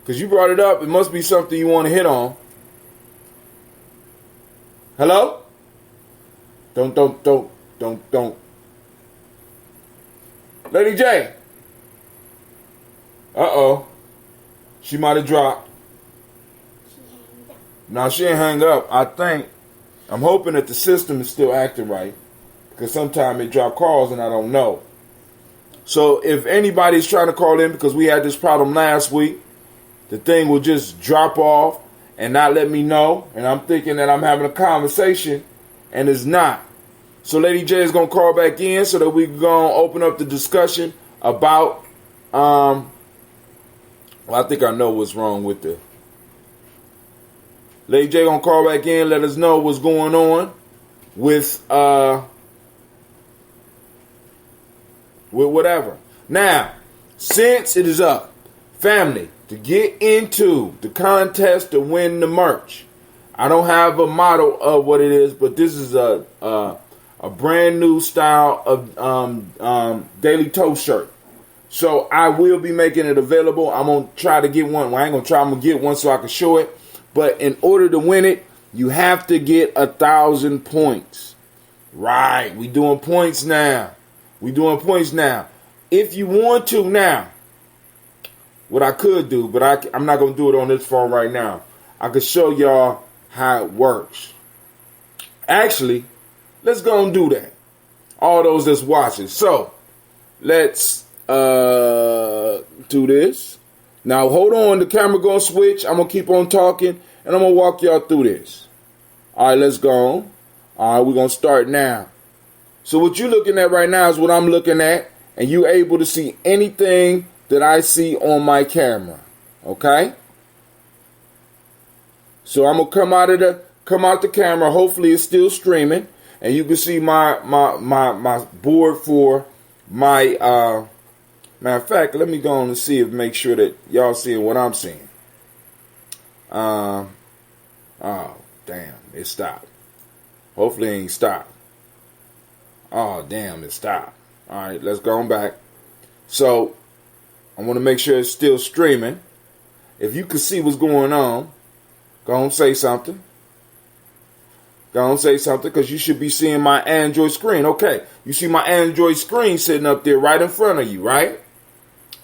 Because you brought it up. It must be something you want to hit on. Hello? Don't. Lady J. Uh-oh. She might have dropped. No, she ain't hang up. I'm hoping that the system is still acting right. Because sometimes it drop calls and I don't know. So if anybody's trying to call in, because we had this problem last week, the thing will just drop off and not let me know. And I'm thinking that I'm having a conversation and it's not. So Lady J is going to call back in so that we can go and open up the discussion about, I think I know what's wrong with the. Lady J going to call back in, let us know what's going on with whatever. Now, since it is up, family, to get into the contest to win the merch, I don't have a model of what it is, but this is a brand new style of Daily Toast shirt. So I will be making it available. I'm going to try to get one. Well, I ain't going to try. I'm going to get one so I can show it. But in order to win it, you have to get 1,000 points. Right. We doing points now. If you want to now, what I could do, but I'm not going to do it on this phone right now. I could show y'all how it works. Actually, let's go and do that. All those that's watching. So, let's to this. Now, hold on. The camera going to switch. I'm going to keep on talking, and I'm going to walk y'all through this. All right, let's go on. All right, we're going to start now. So what you're looking at right now is what I'm looking at, and you're able to see anything that I see on my camera. Okay? So I'm going to come out the camera. Hopefully it's still streaming, and you can see my board for my matter of fact, let me go on and see if make sure that y'all seeing what I'm seeing. Oh, damn, it stopped. Hopefully it ain't stopped. Oh, damn, it stopped. All right, let's go on back. So I want to make sure it's still streaming. If you can see what's going on, go on and say something. Go on and say something, because you should be seeing my Android screen. Okay, you see my Android screen sitting up there right in front of you, right?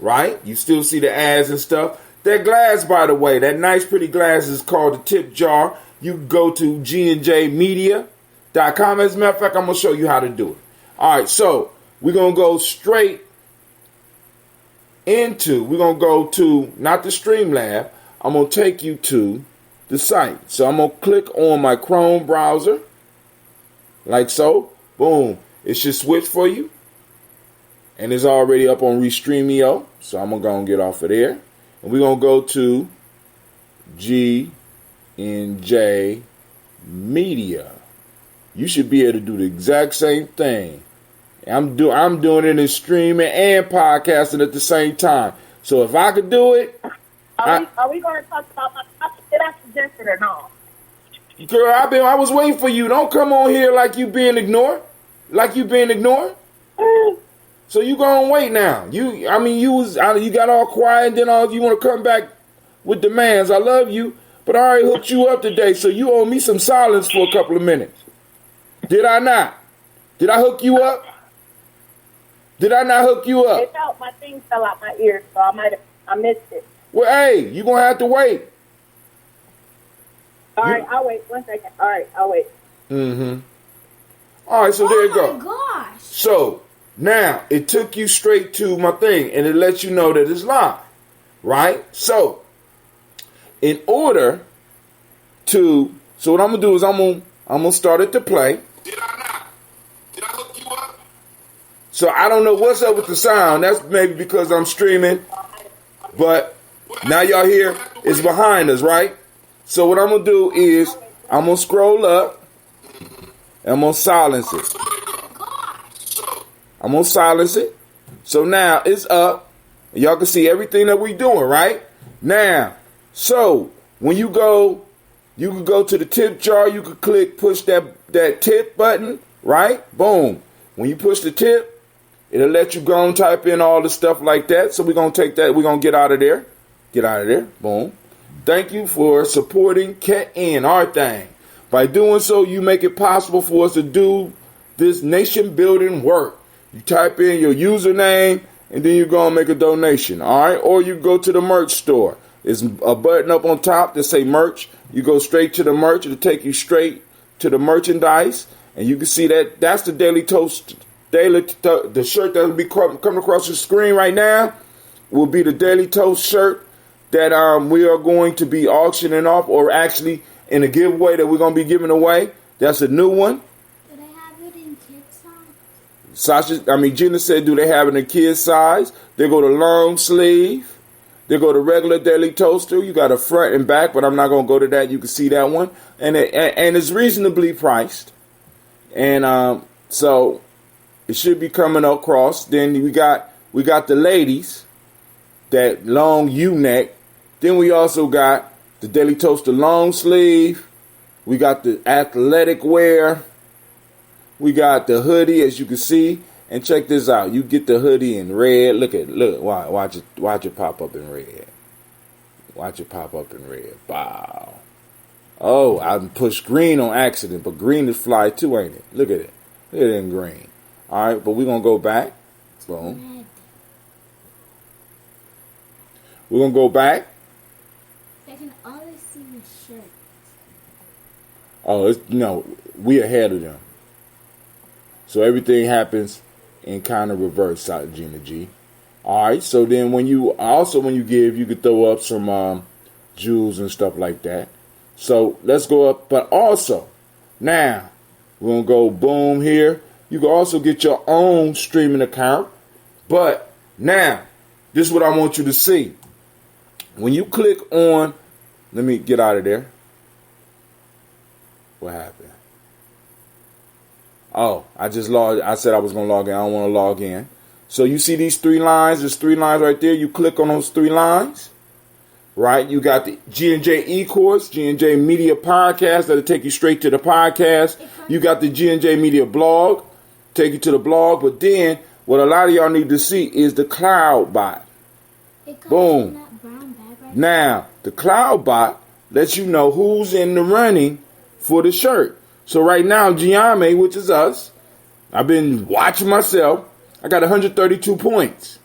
Right? You still see the ads and stuff. That glass, by the way, that nice pretty glass is called a tip jar. You can go to GNJmedia.com. As a matter of fact, I'm going to show you how to do it. All right, so we're going to go straight into, we're going to go to, not the Streamlab, I'm going to take you to the site. So I'm going to click on my Chrome browser, like so. Boom. It should switch for you. And it's already up on Restreamio. So I'm going to go and get off of there. And we're going to go to Gye-Nyame Media. You should be able to do the exact same thing. I'm doing it in streaming and podcasting at the same time. So if I could do it. Are we going to talk about my topic? Did I suggest it or not? Girl, I was waiting for you. Don't come on here like you being ignored. So you gonna wait now. You got all quiet, and then you want to come back with demands. I love you, but I already hooked you up today, so you owe me some silence for a couple of minutes. Did I not? Did I hook you up? Did I not hook you up? My thing fell out my ear, so I missed it. Well, hey, you're going to have to wait. All right, I'll wait. 1 second. All right, I'll wait. Mm-hmm. All right, so there you go. Oh, my gosh. So, now, it took you straight to my thing, and it lets you know that it's live, right? So, in order to, so what I'm going to do is I'm going to start it to play. Did I not? Did I hook you up? So, I don't know what's up with the sound. That's maybe because I'm streaming, but now y'all hear it's behind us, right? So what I'm going to do is I'm going to scroll up and I'm going to silence it. I'm going to silence it. So now it's up. And y'all can see everything that we doing, right? Now, so when you can go to the tip jar. You can push that tip button, right? Boom. When you push the tip, it'll let you go and type in all the stuff like that. So we're going to take that. We're going to get out of there. Get out of there. Boom. Thank you for supporting Cat and our thing. By doing so, you make it possible for us to do this nation building work. You type in your username and then you go and make a donation. All right. Or you go to the merch store. There's a button up on top that say merch. You go straight to the merch. It'll take you straight to the merchandise. And you can see that that's the Daily Toast. The shirt that will be coming across the screen right now will be the Daily Toast shirt that we are going to be auctioning off, or actually in a giveaway that we're going to be giving away. That's a new one. Do they have it in kids' size? Jenna said, do they have it in kids' size? They go to long sleeve. They go to regular Daily Toaster. You got a front and back, but I'm not going to go to that. You can see that one. And it's reasonably priced. And so it should be coming across. Then we got the ladies, that long U-neck. Then we also got the Daily Toaster long sleeve. We got the athletic wear. We got the hoodie, as you can see. And check this out. You get the hoodie in red. Look. Watch it pop up in red. Watch it pop up in red. Wow. Oh, I pushed green on accident, but green is fly too, ain't it? Look at it. Look at it in green. All right, but we're going to go back. Boom. We're going to go back. I can always see the shirt. Oh, we ahead of them. So everything happens in kind of reverse, Gina G. All right. So then when you give, you could throw up some jewels and stuff like that. So let's go up. But also now we're gonna go boom here. You can also get your own streaming account. But now this is what I want you to see. When you click on, let me get out of there. What happened? Oh, I just logged. I said I was going to log in. I don't want to log in. So you see these 3 lines? There's 3 lines right there. You click on those 3 lines, right? You got the G&J e-course, G&J Media Podcast. That'll take you straight to the podcast. You got the G&J Media blog, take you to the blog. But then what a lot of y'all need to see is the cloud bot. Boom. Now, the cloud bot lets you know who's in the running for the shirt. So right now, Gye-Nyame, which is us, I've been watching myself. I got 132 points.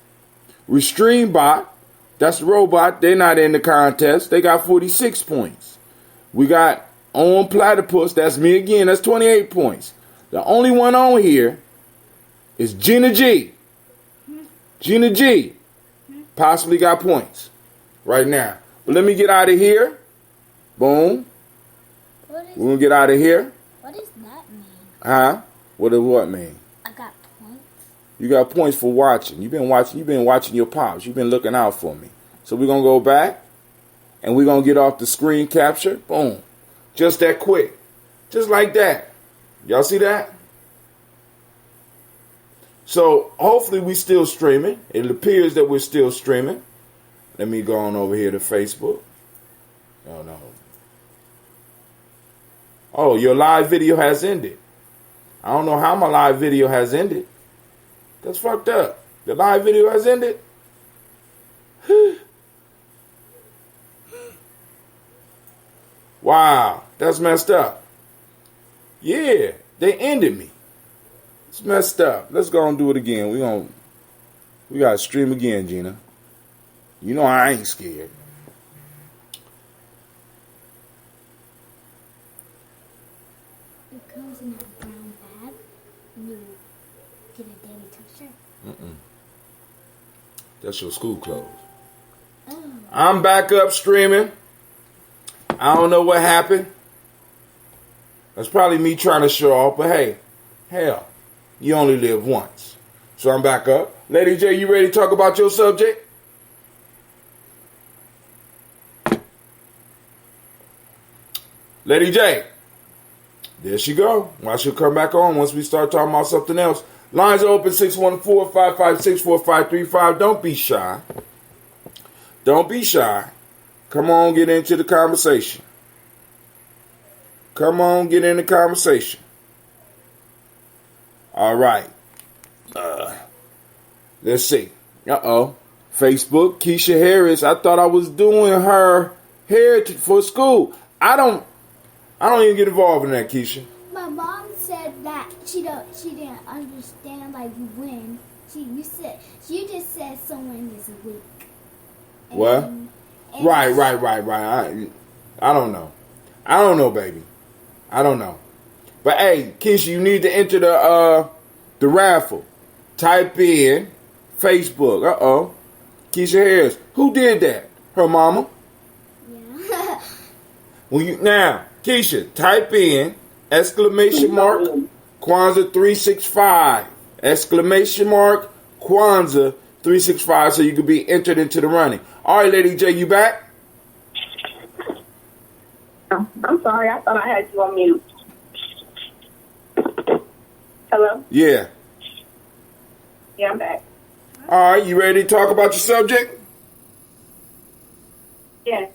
Restream bot, that's the robot. They're not in the contest. They got 46 points. We got On Platypus. That's me again. That's 28 points. The only one on here is Gina G. Gina G possibly got points right now. But let me get out of here. Boom. We're going to get out of here. What does that mean? Huh? What does what mean? I got points. You got points for watching. You've been watching your pops. You've been looking out for me. So we're going to go back and we're going to get off the screen capture. Boom. Just that quick. Just like that. Y'all see that? So hopefully we still streaming. It appears that we're still streaming. Let me go on over here to Facebook. Oh, no. Oh, your live video has ended. I don't know how my live video has ended. That's fucked up. The live video has ended. Wow, that's messed up. Yeah, they ended me. It's messed up. Let's go and do it again. We gotta stream again, Gina. You know I ain't scared. It comes in that brown bag and you get a daily t-shirt. That's your school clothes. Oh. I'm back up streaming. I don't know what happened. That's probably me trying to show off, but hey, hell, you only live once. So I'm back up. Lady J, you ready to talk about your subject? Lady J. There she go. I she'll come back on once we start talking about something else. Lines are open 614-556-4535. Don't be shy. Don't be shy. Come on, get into the conversation. Come on, get in the conversation. All right. Let's see. Facebook, Keisha Harris. I thought I was doing her hair for school. I don't even get involved in that, Keisha. My mom said that she didn't understand like when you just said someone is weak. What? Right. I don't know. I don't know, baby. I don't know. But hey, Keisha, you need to enter the raffle. Type in Facebook. Keisha Harris. Who did that? Her mama? Yeah. Now, Keisha, type in !Kwanzaa 365. !Kwanzaa 365 so you can be entered into the running. All right, Lady J, you back? I'm sorry. I thought I had you on mute. Hello? Yeah. Yeah, I'm back. All right, you ready to talk about your subject? Yeah.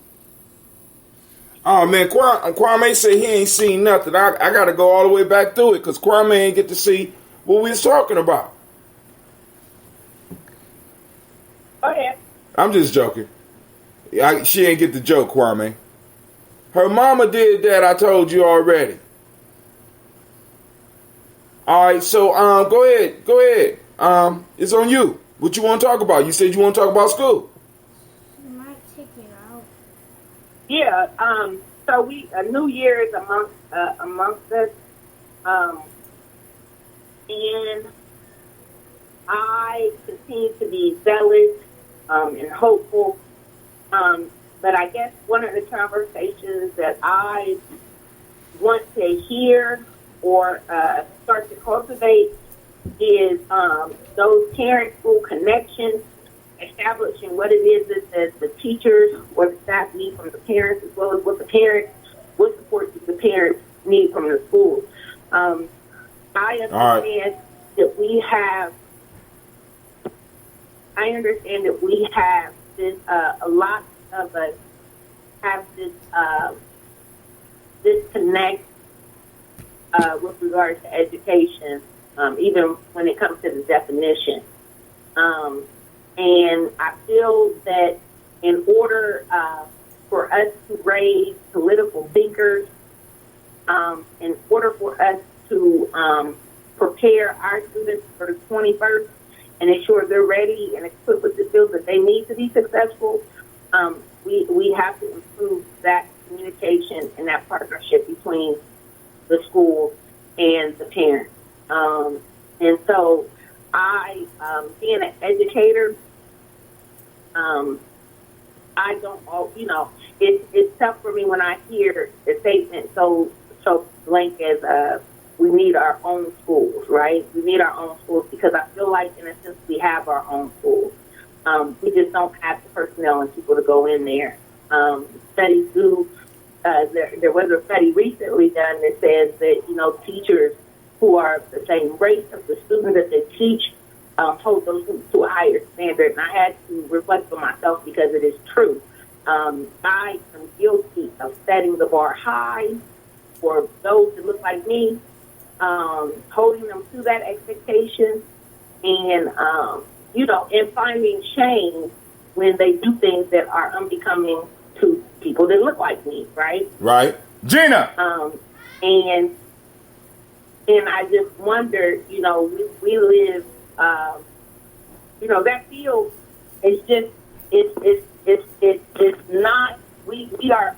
Oh, man, Kwame said he ain't seen nothing. I got to go all the way back through it because Kwame ain't get to see what we was talking about. Go ahead. I'm just joking. She ain't get the joke, Kwame. Her mama did that, I told you already. All right, so go ahead. It's on you. What you want to talk about? You said you want to talk about school. She might take it out. Yeah. So a New Year is amongst us. And I continue to be zealous and hopeful. But I guess one of the conversations that I want to hear or start to cultivate is those parent-school connections, establishing what it is that the teachers or the staff need from the parents, as well as what support do the parents need from the schools. I understand that we have. I understand that we have this. A lot of us have this disconnect with regards to education, even when it comes to the definition. And I feel that in order for us to raise political thinkers, in order for us to prepare our students for the 21st and ensure they're ready and equipped with the skills that they need to be successful, we have to improve that communication and that partnership between the schools and the parents. And so I, being an educator, I don't, it's tough for me when I hear the statement so blank as we need our own schools, right? We need our own schools because I feel like, in a sense, we have our own schools. We just don't have the personnel and people to go in there. Studies do. There was a study recently done that says that, teachers who are the same race of the students that they teach hold those students to a higher standard. And I had to reflect for myself because it is true. I am guilty of setting the bar high for those that look like me, holding them to that expectation, and, and finding shame when they do things that are unbecoming to people that look like me, right? Right. Gina! And I just wonder, we live, that field is just, it's not, we are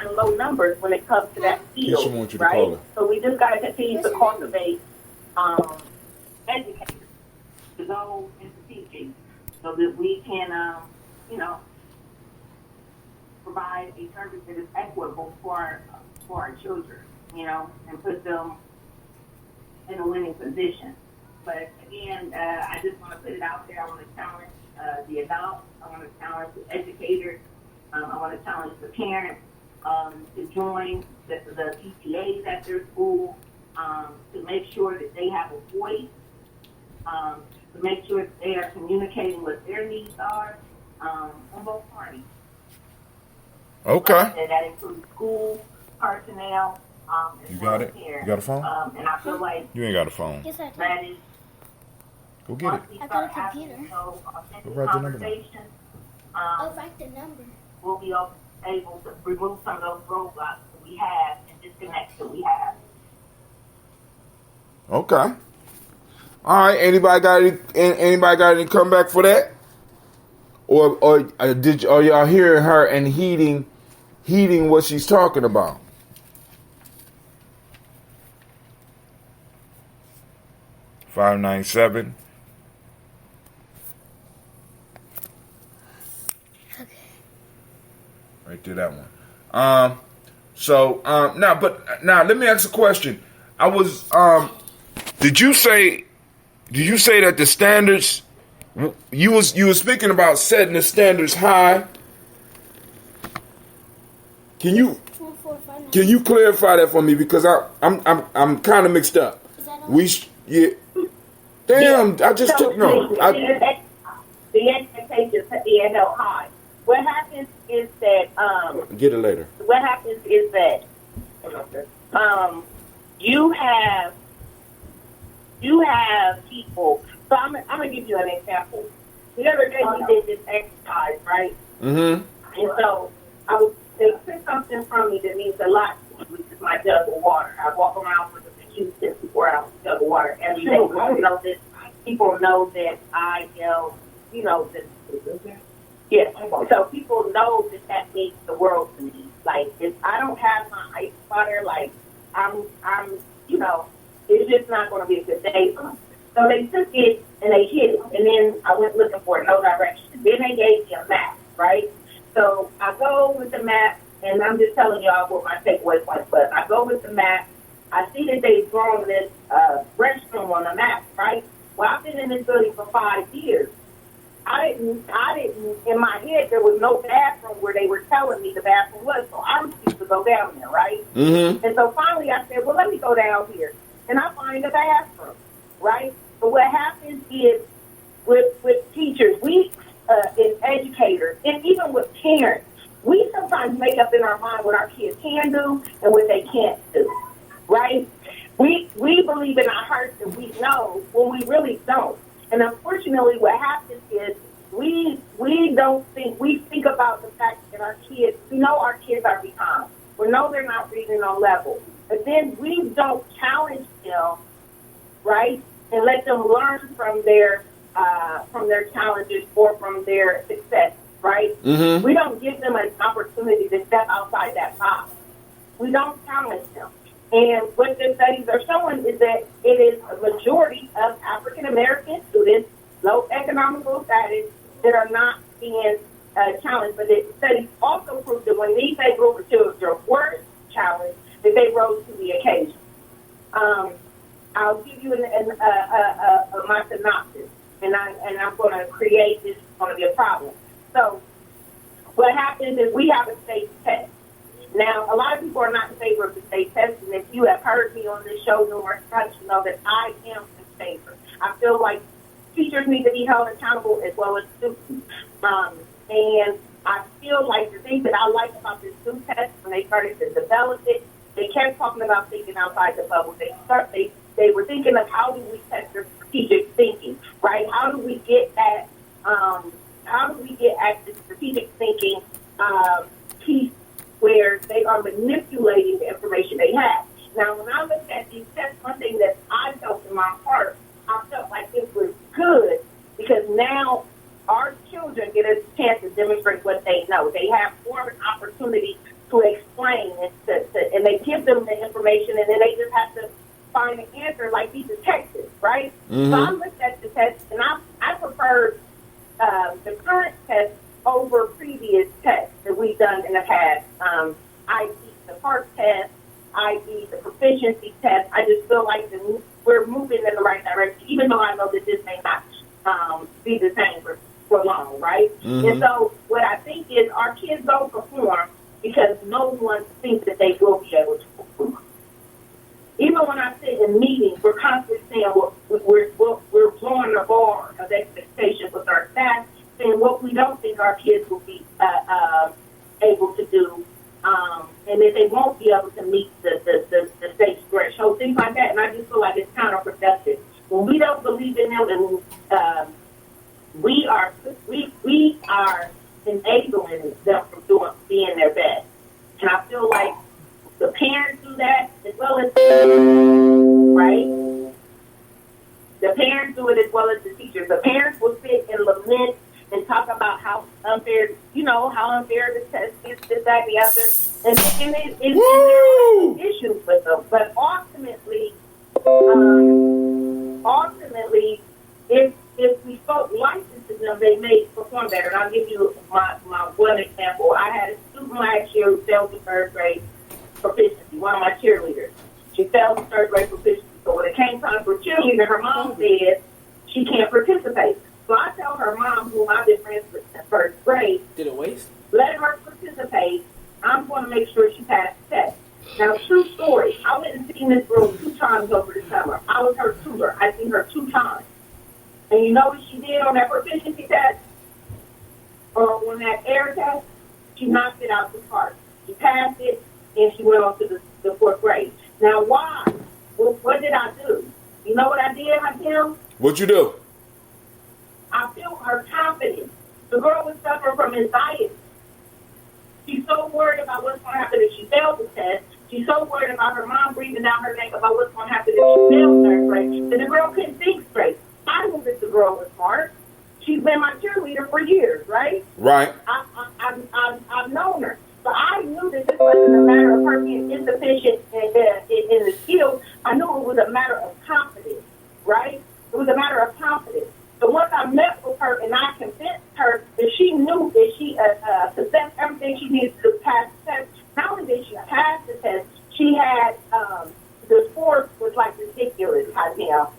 in low numbers when it comes to that field, right? So we just got to continue to cultivate educators to go into teaching so that we can, provide a service that is equitable for our children, and put them in a winning position. But again, I just want to put it out there. I want to challenge the adults. I want to challenge the educators. I want to challenge the parents to join the PTAs at their school, to make sure that they have a voice, to make sure that they are communicating what their needs are on both parties. Okay. That includes school personnel. You got it? You got a phone? And I feel like you ain't got a phone. Yes, I do. that is. Go get it. I got a computer. Go write the number down. I'll write the number. We'll be able to remove some of those roadblocks that we have and disconnects that we have. Okay. All right. Anybody got any comeback for that? Or are y'all hearing her and heeding what she's talking about? $597. Okay. Right there, that one. Now let me ask a question. Did you say that the standards, you was speaking about setting the standards high? Can you clarify that for me, because I'm kind of mixed up. Damn, I just took no. The expectations being held high. What happens is that get it later. What happens is that you have people. So I'm gonna give you an example. The other day we did this exercise, right? Mm-hmm. And so they took something from me that means a lot to me, which is my jug of water. I walk around with a huge 54-ounce jug of water every day. People know that I am, yes. So people know that means the world to me. Like, if I don't have my ice water, like, I'm, it's just not going to be a good day for me. So they took it and they hid it. And then I went looking for it, no direction. Then they gave me a map, right? So I go with the map, and I'm just telling y'all what my takeaway point was. I go with the map. I see that they've drawn this restroom on the map, right? Well, I've been in this building for 5 years. I didn't, in my head, there was no bathroom where they were telling me the bathroom was, so I refused to go down there, right? Mm-hmm. And so finally I said, well, let me go down here. And I find a bathroom, right? But what happens is with teachers, we, and educators, and even with parents, we sometimes make up in our mind what our kids can do and what they can't do, right? We believe in our hearts that we know when we really don't. And unfortunately, what happens is we think about the fact that our kids, we know our kids are behind. We know they're not reading on level. But then we don't challenge them, right, and let them learn from their challenges or from their success, right? Mm-hmm. We don't give them an opportunity to step outside that box. We don't challenge them. And what the studies are showing is that it is a majority of African American students, low economical status, that are not being challenged. But the studies also prove that when these same group of children were challenged, that they rose to the occasion. I'll give you my synopsis, and I'm going to create this. It's going to be a problem. So what happens is we have a state test. Now, a lot of people are not in favor of the state test, and if you have heard me on this show numerous times, you know that I am in favor. I feel like teachers need to be held accountable as well as students. And I feel like the thing that I like about this new test, when they started to develop it, they kept talking about thinking outside the bubble. They were thinking of how do we test their strategic thinking, right? How do we get at the strategic thinking piece where they are manipulating the information they have. Now, when I looked at these tests, one thing that I felt in my heart, I felt like it was good because now our children get a chance to demonstrate what they know. They have more of an opportunity to explain and they give them the information, and then they just have to find an answer like these detectives, right? Mm-hmm. So I looked at the test, and I preferred the current test over previous tests that we've done in the past, i.e. the PARC test, i.e. the proficiency test. I just feel like we're moving in the right direction, even though I know that this may not be the same for long, right? Mm-hmm. And so what I think is our kids don't perform because no one thinks that they will be able to perform. Even when I sit in meetings, we're constantly saying we're blowing the bar of expectations with our staff, saying what we don't think our kids will be able to do, and that they won't be able to meet the state threshold, things like that. And I just feel like it's counterproductive. When we don't believe in them, and we are enabling them from being their best. And I feel like the parents do that as well as right? The parents do it as well as the teachers. The parents will sit and lament and talk about how unfair, how unfair the test is, this, that, the other. And there are issues with them. But ultimately, if we spoke license to them, they may perform better. And I'll give you my one example. I had a student last year who failed the third grade proficiency, one of my cheerleaders. She failed the third grade proficiency. So when it came time for cheerleader, her mom said she can't participate. So I tell her mom, whom I've been friends with in first grade, did it waste? Let her participate. I'm going to make sure she passed the test. Now, true story. I went and seen this girl 2 times over the summer. I was her tutor. I seen her 2 times. And you know what she did on that proficiency test? Or on that air test? She knocked it out the park. She passed it, and she went on to the 4th grade. Now, why? Well, what did I do? You know what I did, Hakim? What'd you do? I built her confidence. The girl was suffering from anxiety. She's so worried about what's going to happen if she fails the test. She's so worried about her mom breathing down her neck about what's going to happen if she fails 3rd grade that the girl couldn't think straight. I knew that the girl was smart. She's been my cheerleader for years, right? Right. I've known her. So I knew that this wasn't a matter of her being insufficient in the skills. I knew it was a matter of confidence, right? It was a matter of confidence. So once I met with her and I convinced her that she knew that she possessed everything she needed to pass the test, not only did she pass the test, she had the score was like ridiculous, Hazel.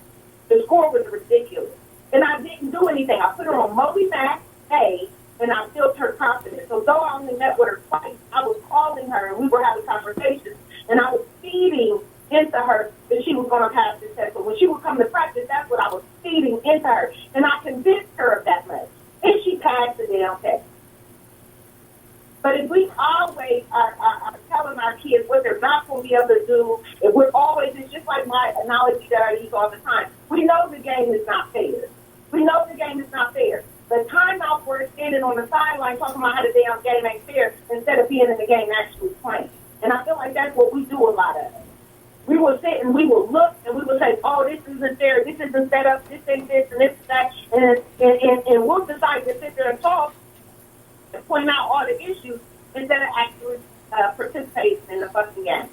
The score was ridiculous. And I didn't do anything. I put her on Moby-Max A, and I built her confidence. So though I only met with her twice, I was calling her, and we were having conversations, and I was feeding into her that she was going to pass this test. So when she would come to practice, that's what I was feeding into her. And I convinced her of that much. And she passed the damn test. But if we always are telling our kids what they're not going to be able to do, if we're always, it's just like my analogy that I use all the time. We know the game is not fair. We know the game is not fair. The timeout we're standing on the sideline talking about how the damn game ain't fair instead of being in the game actually playing. And I feel like that's what we do a lot of. We will sit and we will look and we will say, oh, this isn't fair, this isn't set up, this ain't this and this is that. And we'll decide to sit there and talk and point out all the issues instead of actually participating in the fucking game.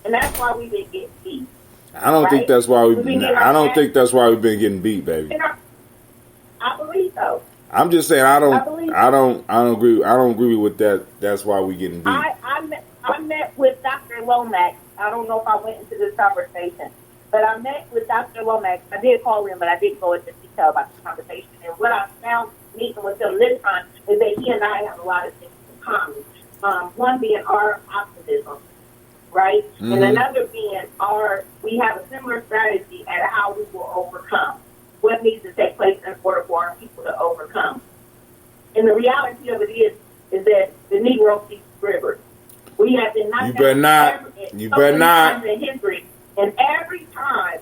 And that's why we didn't get beat. I don't think that's why we've been getting beat, baby. I believe so. I'm just saying I don't agree with that. That's why we getting beat. I met with Dr. Lomax. I don't know if I went into this conversation, but I met with Dr. Lomax. I did call him, but I didn't go into detail about the conversation. And what I found meeting with him this time is that he and I have a lot of things in common. One being our optimism, right? Mm-hmm. And another being we have a similar strategy at how we will overcome what needs to take place in order for our people to overcome. And the reality of it is that the Negro speaks rivers. We have been knocked You better not. In history, and every time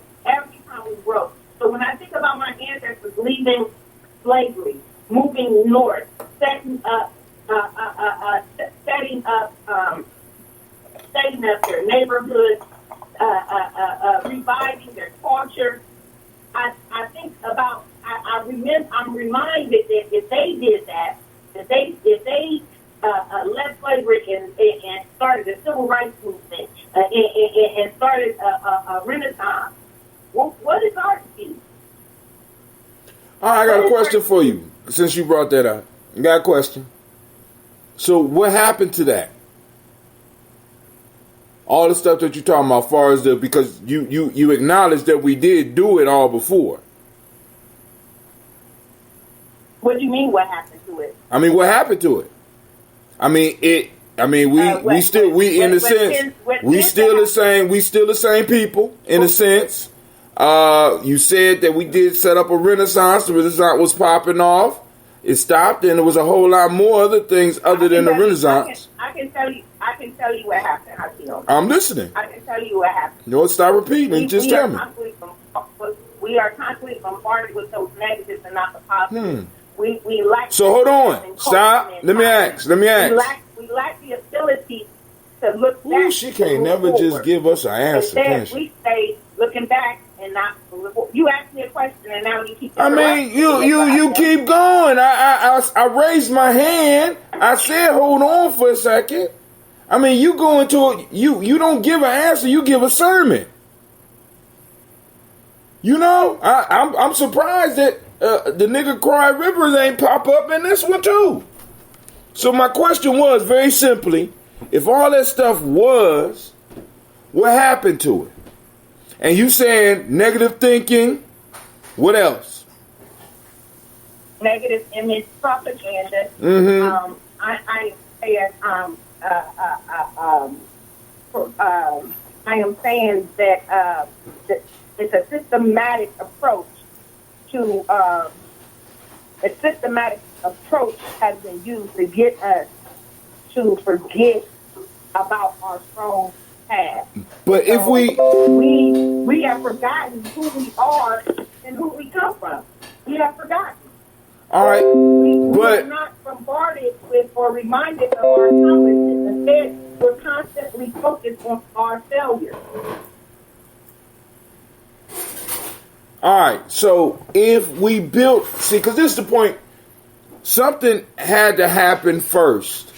we broke. So when I think about my ancestors leaving slavery, moving north, setting up their neighborhoods, reviving their culture, I think about. I'm reminded that if they did that, if they left slavery and started the civil rights movement and started a renaissance, what is our key? All right, I got a question for you. Since you brought that up, I got a question. So, what happened to that? All the stuff that you're talking about, as far as because you acknowledge that we did do it all before. What do you mean? What happened to it? I mean, what happened to it? I mean, we still the same people in a sense. You said that we did set up a renaissance. The renaissance was popping off. It stopped, and there was a whole lot more other things other than the renaissance. I can tell you what happened, Hakeem. I'm listening. I can tell you what happened. No, stop repeating. Just tell me. We are constantly bombarded with those negatives and not the positives. We lack. So hold on. Stop. Let me ask. We lack the ability to look back. Ooh, she can't never just give us an answer. Instead, we stay looking back and not. You asked me a question and now you keep. I mean, you keep going. I raised my hand. I said, hold on for a second. I mean, you go into it. You don't give an answer. You give a sermon. You know, I'm surprised that the nigga Cry Rivers ain't pop up in this one too. So my question was very simply, if all that stuff was, what happened to it? And you saying negative thinking, what else? Negative image propaganda. Mm-hmm. I am saying that it's a systematic approach to a systematic approach has been used to get us to forget about our strong past. But if we have forgotten who we are and who we come from. We have forgotten. All right, we are not bombarded with or reminded of our accomplishments. Instead, we're constantly focused on our failures. All right, so if we built, because this is the point, something had to happen first.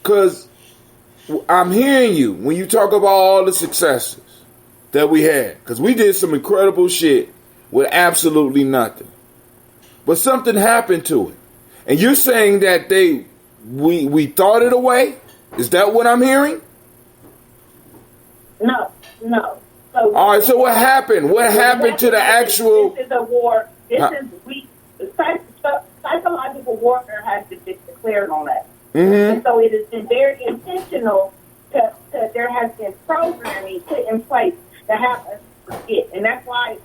Because I'm hearing you when you talk about all the successes that we had. Because we did some incredible shit with absolutely nothing. But something happened to it. And you're saying that we thought it away? Is that what I'm hearing? No. So all right, so what happened? What happened to the actual... This is a war. Psychological warfare has been declared on us. Mm-hmm. And so it has been very intentional there has been programming put in place to have us forget. And that's why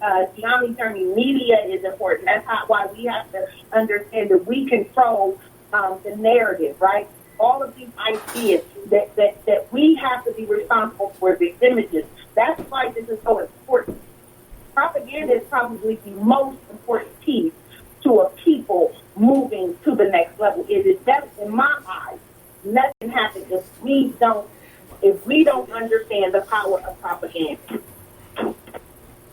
Gye-Nyame journey media is important. That's why we have to understand that we control the narrative, right? All of these ideas that we have to be responsible for the images. That's why this is so important. Propaganda is probably the most important piece to a people moving to the next level. It is that, in my eyes, nothing happens if we don't understand the power of propaganda.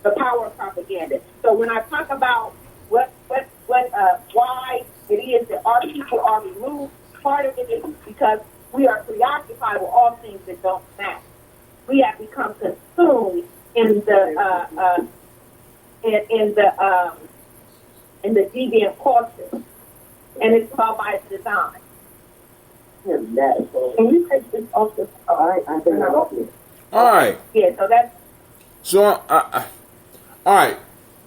The power of propaganda. So when I talk about why it is that our people are removed, part of it is because we are preoccupied with all things that don't matter. We have become consumed in the deviant culture, and it's all by design. Can you take this off the? All right, I think I'll you. All right. Yeah. So that's. So all right.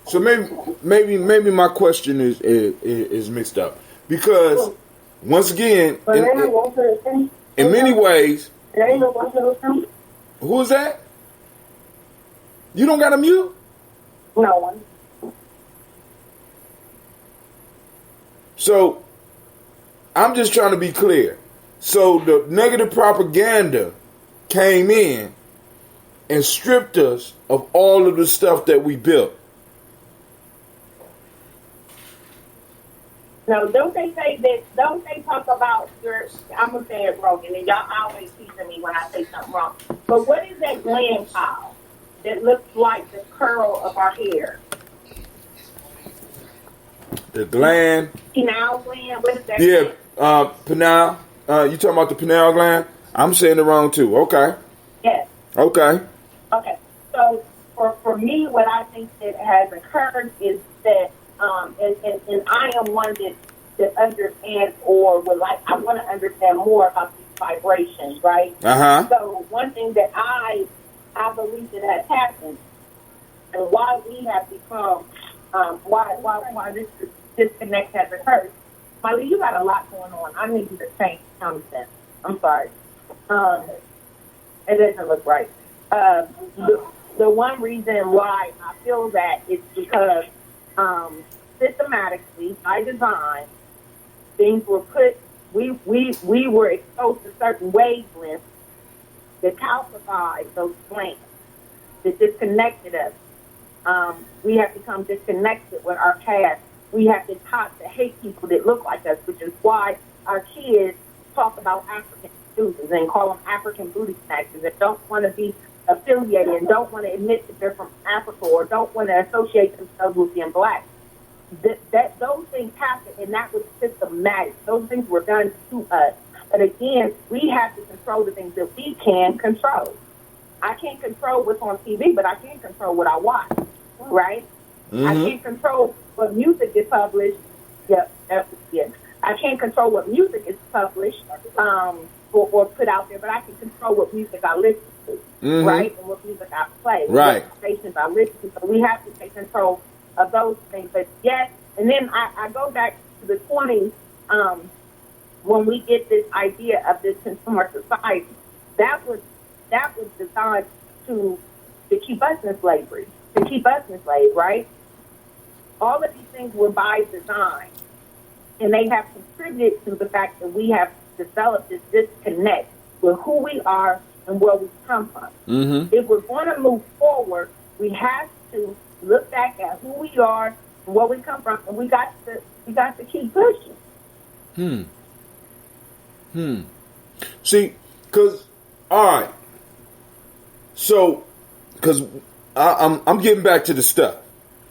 So maybe my question is mixed up because once again, in many ways, who is that? You don't got a mute? No one. So I'm just trying to be clear. So the negative propaganda came in and stripped us of all of the stuff that we built. No, don't they say that? Don't they talk about your? I'm gonna say it wrong, and y'all always teasing me when I say something wrong. But what is that gland pile that looks like the curl of our hair? The gland. Pineal gland. What is that? Yeah, pineal. You talking about the pineal gland? I'm saying it wrong too. Okay. Yes. Okay. Okay. So for me, what I think that has occurred is that, and I am one that understands or would like. I want to understand more about these vibrations, right? So one thing that I believe that has happened, and why we have become, why this disconnect has occurred. Miley, you got a lot going on. I need you to change county sense. I'm sorry. It doesn't look right. The one reason why I feel that is because systematically, by design, things were put. We were exposed to certain wavelengths that calcified those plants, that disconnected us. We have become disconnected with our past. We have been taught to hate people that look like us, which is why our kids talk about African students and call them African booty snatchers that don't want to be affiliated and don't want to admit that they're from Africa or don't want to associate themselves with being black. Those things happen, and that was systematic. Those things were done to us. But again, we have to control the things that we can control. I can't control what's on TV, but I can control what I watch, right? Mm-hmm. I can't control what music is published. I can't control what music is published or put out there, but I can control what music I listen to, right? And what music I play, right? What stations I listen to. So we have to take control of those things. But yes, and then I go back to the 20s when we get this idea of this consumer society. That was designed to keep us in slavery, to keep us enslaved, right? All of these things were by design, and they have contributed to the fact that we have developed this disconnect with who we are and where we come from. Mm-hmm. If we're going to move forward, we have to look back at who we are and where we come from, and we got to keep pushing. See, because all right, so because I'm getting back to the stuff.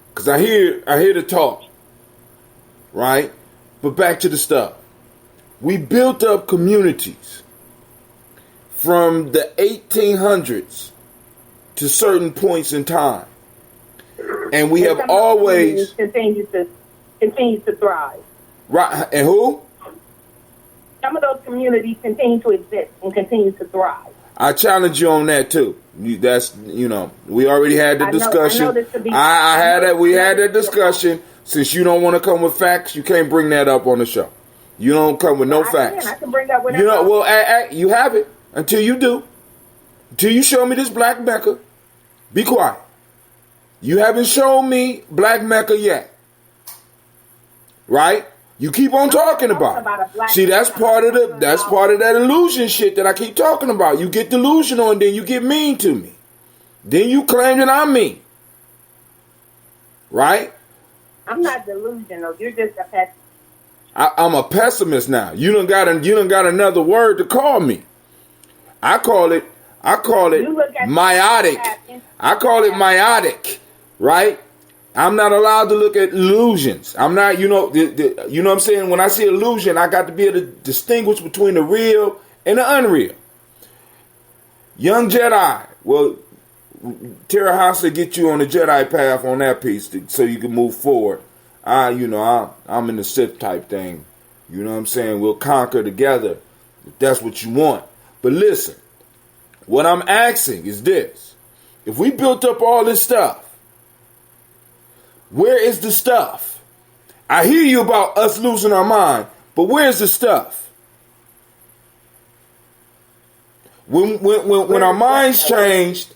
Because I hear the talk, right? But back to the stuff. We built up communities from the 1800s to certain points in time. And we have some of those always continue to thrive. right. And who? Some of those communities continue to exist and continue to thrive. I challenge you on that too. That's we already had the discussion. I had that. We had that discussion. Since you don't want to come with facts, you can't bring that up on the show. You don't come with no facts. I can bring that whenever. Well, you have it until you do. Until you show me this black Mecca. Be quiet. You haven't shown me black Mecca yet, right? You keep on talking about it. See, that's part of that illusion shit that I keep talking about. You get delusional and then you get mean to me. Then you claim that I'm mean. Right? I'm not delusional. You're just a pessimist. I'm a pessimist now. You done got another word to call me. I call it myotic. I call it myotic. Right? I'm not allowed to look at illusions. I'm not, you know what I'm saying? When I see illusion, I got to be able to distinguish between the real and the unreal. Young Jedi. Well, Tara House will get you on the Jedi path on that piece so you can move forward. I'm in the Sith type thing. You know what I'm saying? We'll conquer together if that's what you want. But listen, what I'm asking is this. If we built up all this stuff, where is the stuff? I hear you about us losing our mind, but where's the stuff? When our minds changed,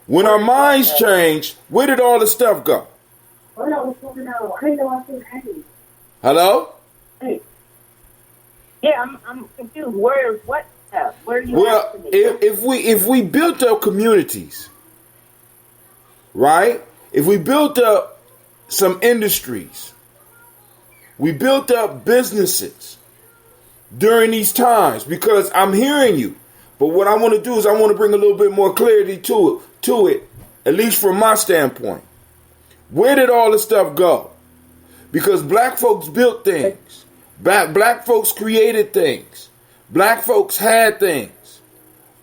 when our minds changed, where did all the stuff go? Hello? Yeah, I'm confused. Where's what stuff? Where are you? Well, if we built up communities, right? If we built up some industries, we built up businesses during these times, because I'm hearing you. But what I want to do is I want to bring a little bit more clarity to it, at least from my standpoint. Where did all the stuff go? Because black folks built things. Black folks created things. Black folks had things.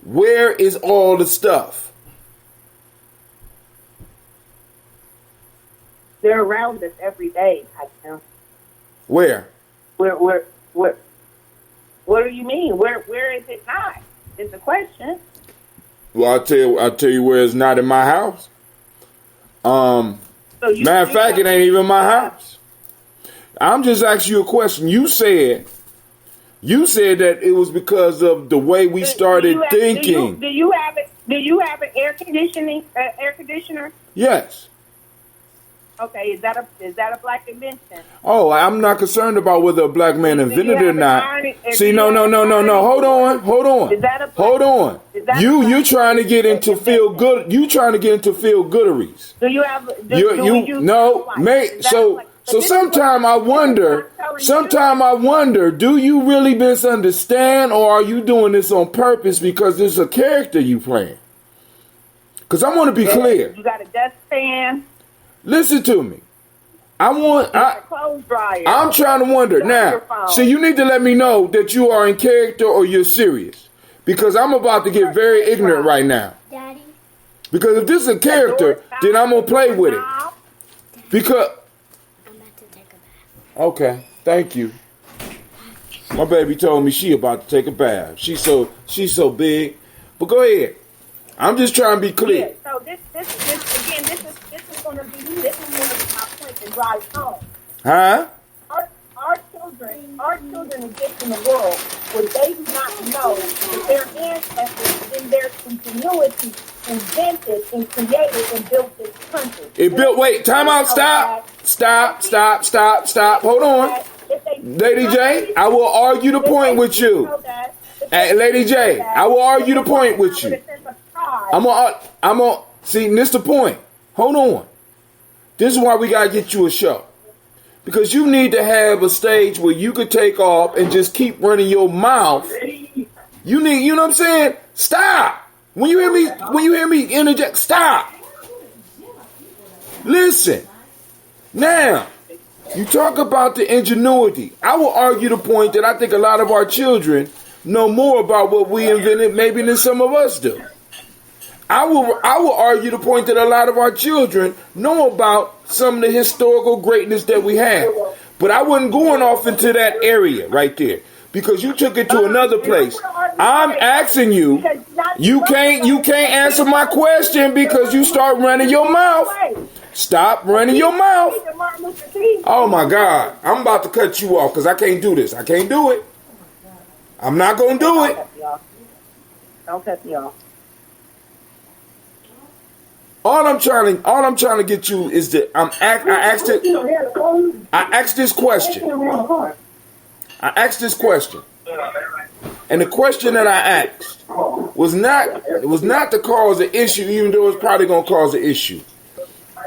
Where is all the stuff? They're around us every day, I know. Where? What do you mean? Where is it not? Is the question. Well, I'll tell you where it's not in my house. Matter of fact, it ain't even my house. I'm just asking you a question. You said that it was because of the way we started thinking. Do you have an air conditioner? Yes. Okay, is that a black invention? Oh, I'm not concerned about whether a black man invented it or not. See, no. Hold on. Hold on. You trying to get into feel good? You trying to get into feel gooderies? Do you have? So sometime I wonder, do you really misunderstand, or are you doing this on purpose because this is a character you playing? Because I want to be clear. You got a dustpan. Listen to me. A clothes dryer. I'm trying to wonder now. So you need to let me know that you are in character or you're serious, because I'm about to get very ignorant right now. Daddy. Because if this is a character, then I'm gonna play with it. Because. I'm about to take a bath. Okay, thank you. My baby told me she about to take a bath. She's so big. But go ahead. I'm just trying to be clear. Yeah, so this is going to be my point to drive home. Huh? Our children exist in a world where they do not know that their ancestors in their ingenuity invented and created and built this country. Wait, time out, stop. Hold on. Lady J, I will argue the point with you. Lady J, I will argue the point with you. I'm gonna see, this is the point. Hold on. This is why we gotta get you a show. Because you need to have a stage where you could take off and just keep running your mouth. You know what I'm saying? Stop. When you hear me interject, stop. Listen. Now, you talk about the ingenuity. I will argue the point that I think a lot of our children know more about what we invented maybe than some of us do. I will argue the point that a lot of our children know about some of the historical greatness that we have. But I wasn't going off into that area right there because you took it to another place. I'm asking you, you can't answer my question because you start running your mouth. Stop running your mouth. Oh my God, I'm about to cut you off because I can't do this. I can't do it. I'm not gonna do it. Don't cut me off. All I'm trying to get you is that I asked this question. And the question that I asked was not to cause an issue, even though it's probably gonna cause an issue.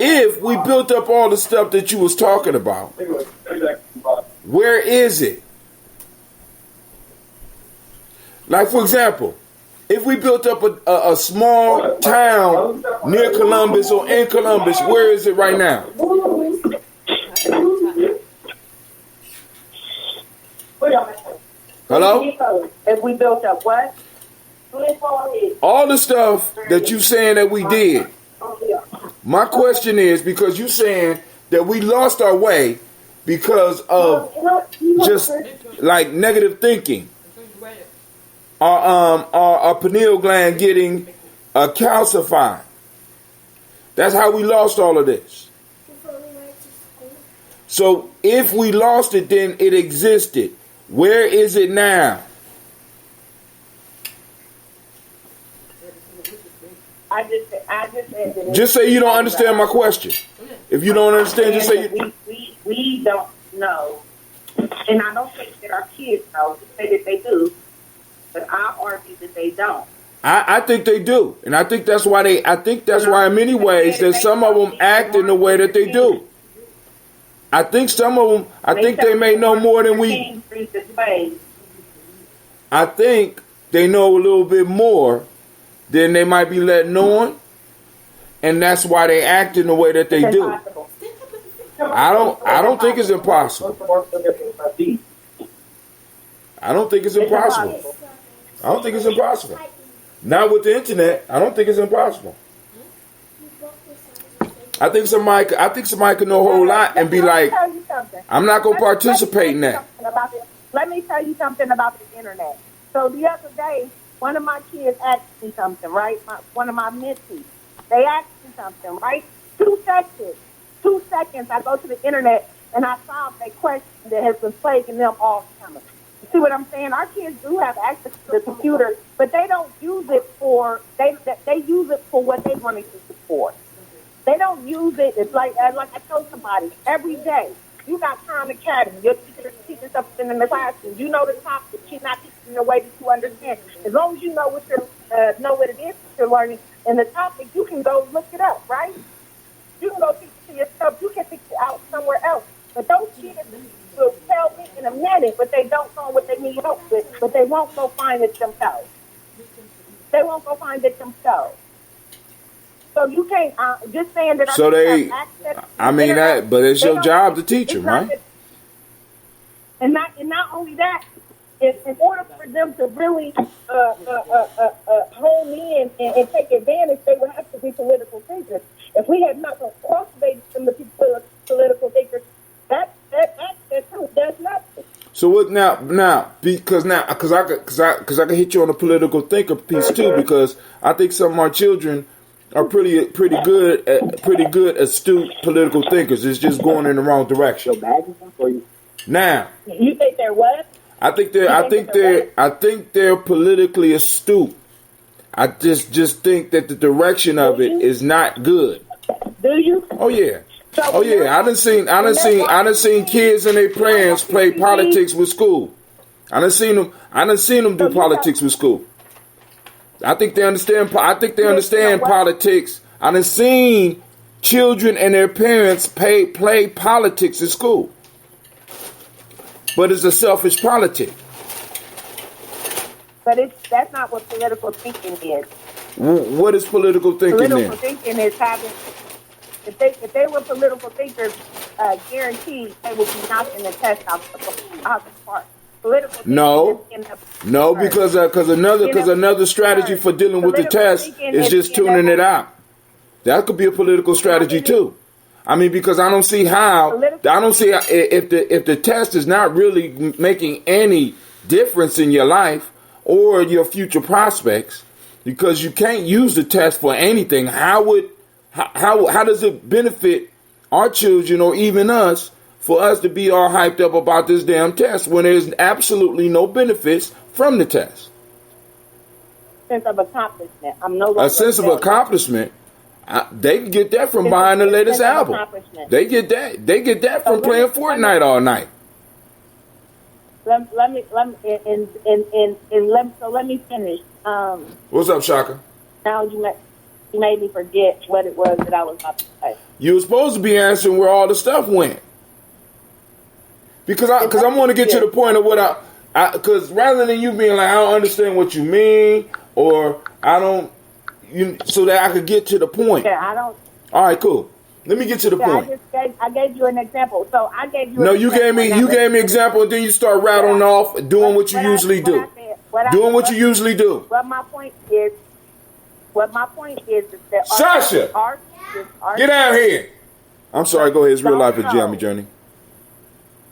If we built up all the stuff that you was talking about, where is it? Like, for example, if we built up a small town near Columbus or in Columbus, where is it right now? Hello? If we built up what? All the stuff that you saying that we did. My question is, because you saying that we lost our way because of just like negative thinking. Our pineal gland getting calcified. That's how we lost all of this. So if we lost it, then it existed. Where is it now? I just said just say you don't understand my question. If you don't understand, just say we don't know. And I don't think that our kids know. Say that they do. But I argue that they don't. I think they do, and I think that's why in many ways that some of them act in the way that they do. I think some of them. I think they may know more than we. I think they know a little bit more than they might be letting on, and that's why they act in the way that they do. I don't think it's impossible. I don't think it's impossible. I don't think it's impossible. Not with the internet. I don't think it's impossible. I think somebody could know a whole lot and be like, I'm not going to participate in that. Let me tell you something about the internet. So the other day, one of my kids asked me something, right? One of my mentees. They asked me something, right? 2 seconds. 2 seconds, I go to the internet and I solve a question that has been plaguing them all summer. You see what I'm saying? Our kids do have access to the computer, but they don't use it for, they use it for what they want to use it for. They don't use it, it's like I told somebody, every day, you got Khan Academy, your teacher is teaching something in the classroom, you know the topic, she's not teaching in a way that you understand. As long as you know what it is that you're learning in the topic, you can go look it up, right? You can go teach it to yourself, you can teach it out somewhere else. But those kids will tell me in a minute, but they don't know what they need help with, but they won't go find it themselves. They won't go find it themselves. So you can't just saying that. So they, I mean that, but it's your job to teach them, right? And not only that, in order for them to really hone in and take advantage, they would have to be political thinkers. If we had not cultivated some of the political thinkers, that does nothing. So what now? Because I can hit you on the political thinker piece too, because I think some of our children are pretty good astute political thinkers. It's just going in the wrong direction. Now, you think they're what? I think they're politically astute. I just think that the direction of it is not good. Do you? Oh yeah. Oh yeah. I done seen kids and their parents play politics with school. I done seen them do politics with school. I think they understand politics. I done seen children and their parents play politics in school. But it's a selfish politic. But that's not what political thinking is. What is political thinking then? Political thinking is having, if they were political thinkers, guaranteed they would be knocking the test out the park. political thinking No. is in the No, because another strategy for dealing with the test is just tuning it out. That could be a political strategy too. I mean, because I don't see if the test is not really making any difference in your life or your future prospects, because you can't use the test for anything. How does it benefit our children or even us for us to be all hyped up about this damn test when there's absolutely no benefits from the test? Sense of accomplishment. I'm no longer a sense of accomplishment. They can get that from buying the latest album. They get that from playing Fortnite all night. Let me finish. What's up, Shaka? Now you made me forget what it was that I was about to say. You were supposed to be answering where all the stuff went. Because I want to get to the point of what because rather than you being like, I don't understand what you mean, or I don't, so that I could get to the point. Yeah, I don't. All right, cool. Let me get to the point. I gave you an example. So I gave you. No, you gave me an example, and then you start rattling off, doing what you usually do. Doing what you usually do. What my point is that Sasha, get out here. I'm sorry. Go ahead. It's real life. It's Gye-Nyame Journey.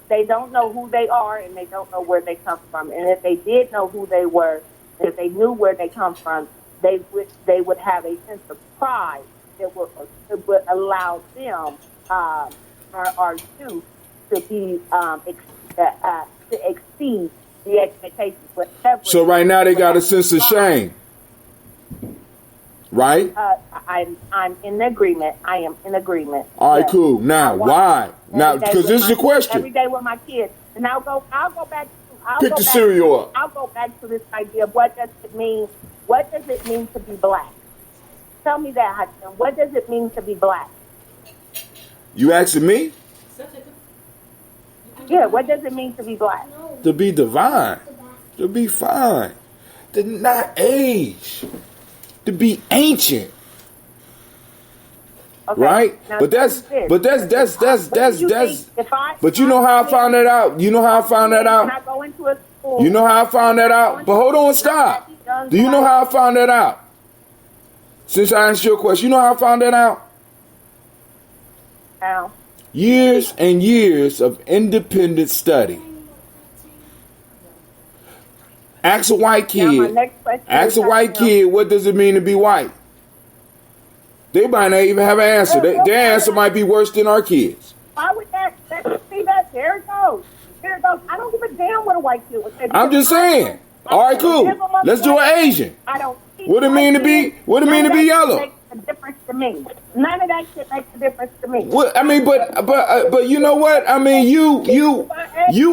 They don't know who they are, and they don't know where they come from. And if they did know who they were, if they knew where they come from, they would have a sense of pride that would allow them or you to be to exceed the expectations. Whatever. So right now they got a sense of shame, right? I'm in agreement. I am in agreement. All right, cool. Now why? Now because this is the question. Every day with my kids, and I'll go back. Pick the cereal up. I'll go back to this idea of what does it mean? What does it mean to be black? Tell me that, Hudson. What does it mean to be black? You asking me? Yeah, what does it mean to be black? To be divine. To be fine. To not age. To be ancient. Okay, right? now But you know how I found that out? You know how I found that out? When I go into a school, you know how I found that out? But hold on, stop. Do you know how I found that out? Since I asked your question, you know how I found that out? How? Years and years of independent study. Ask a white kid. Ask a white kid, what does it mean to be white? They might not even have an answer. Their answer might be worse than our kids. Why would that? See that? There it goes. There it goes. I don't give a damn what a white kid would say. I'm just saying. All right, cool. Let's do an Asian. I don't. What it mean to be? What it mean to be yellow? Makes a difference to me. None of that shit makes a difference to me. What I mean, but you know what? I mean, you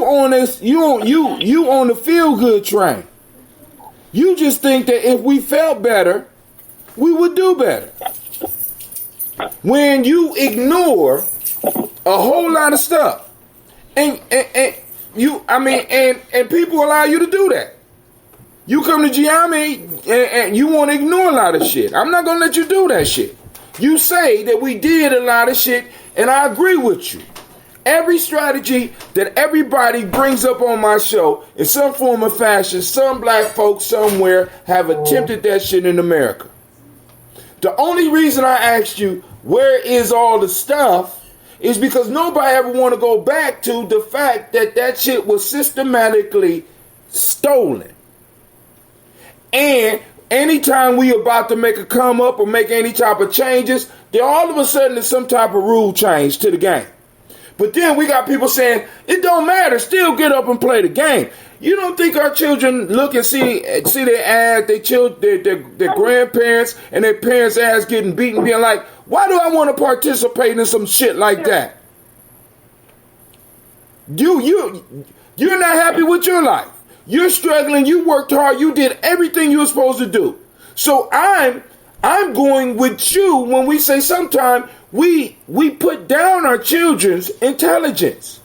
on this, you on the feel good train. You just think that if we felt better, we would do better. When you ignore a whole lot of stuff, and people allow you to do that. You come to Gye-Nyame and you want to ignore a lot of shit. I'm not going to let you do that shit. You say that we did a lot of shit, and I agree with you. Every strategy that everybody brings up on my show, in some form or fashion, some black folks somewhere have attempted that shit in America. The only reason I asked you, where is all the stuff, is because nobody ever want to go back to the fact that shit was systematically stolen. And anytime we about to make a come up or make any type of changes, then all of a sudden there's some type of rule change to the game. But then we got people saying, it don't matter, still get up and play the game. You don't think our children look and see their ass, their grandparents and their parents' ass getting beaten, being like, why do I want to participate in some shit like that? You're not happy with your life. You're struggling. You worked hard. You did everything you were supposed to do. So I'm going with you when we say sometimes we put down our children's intelligence.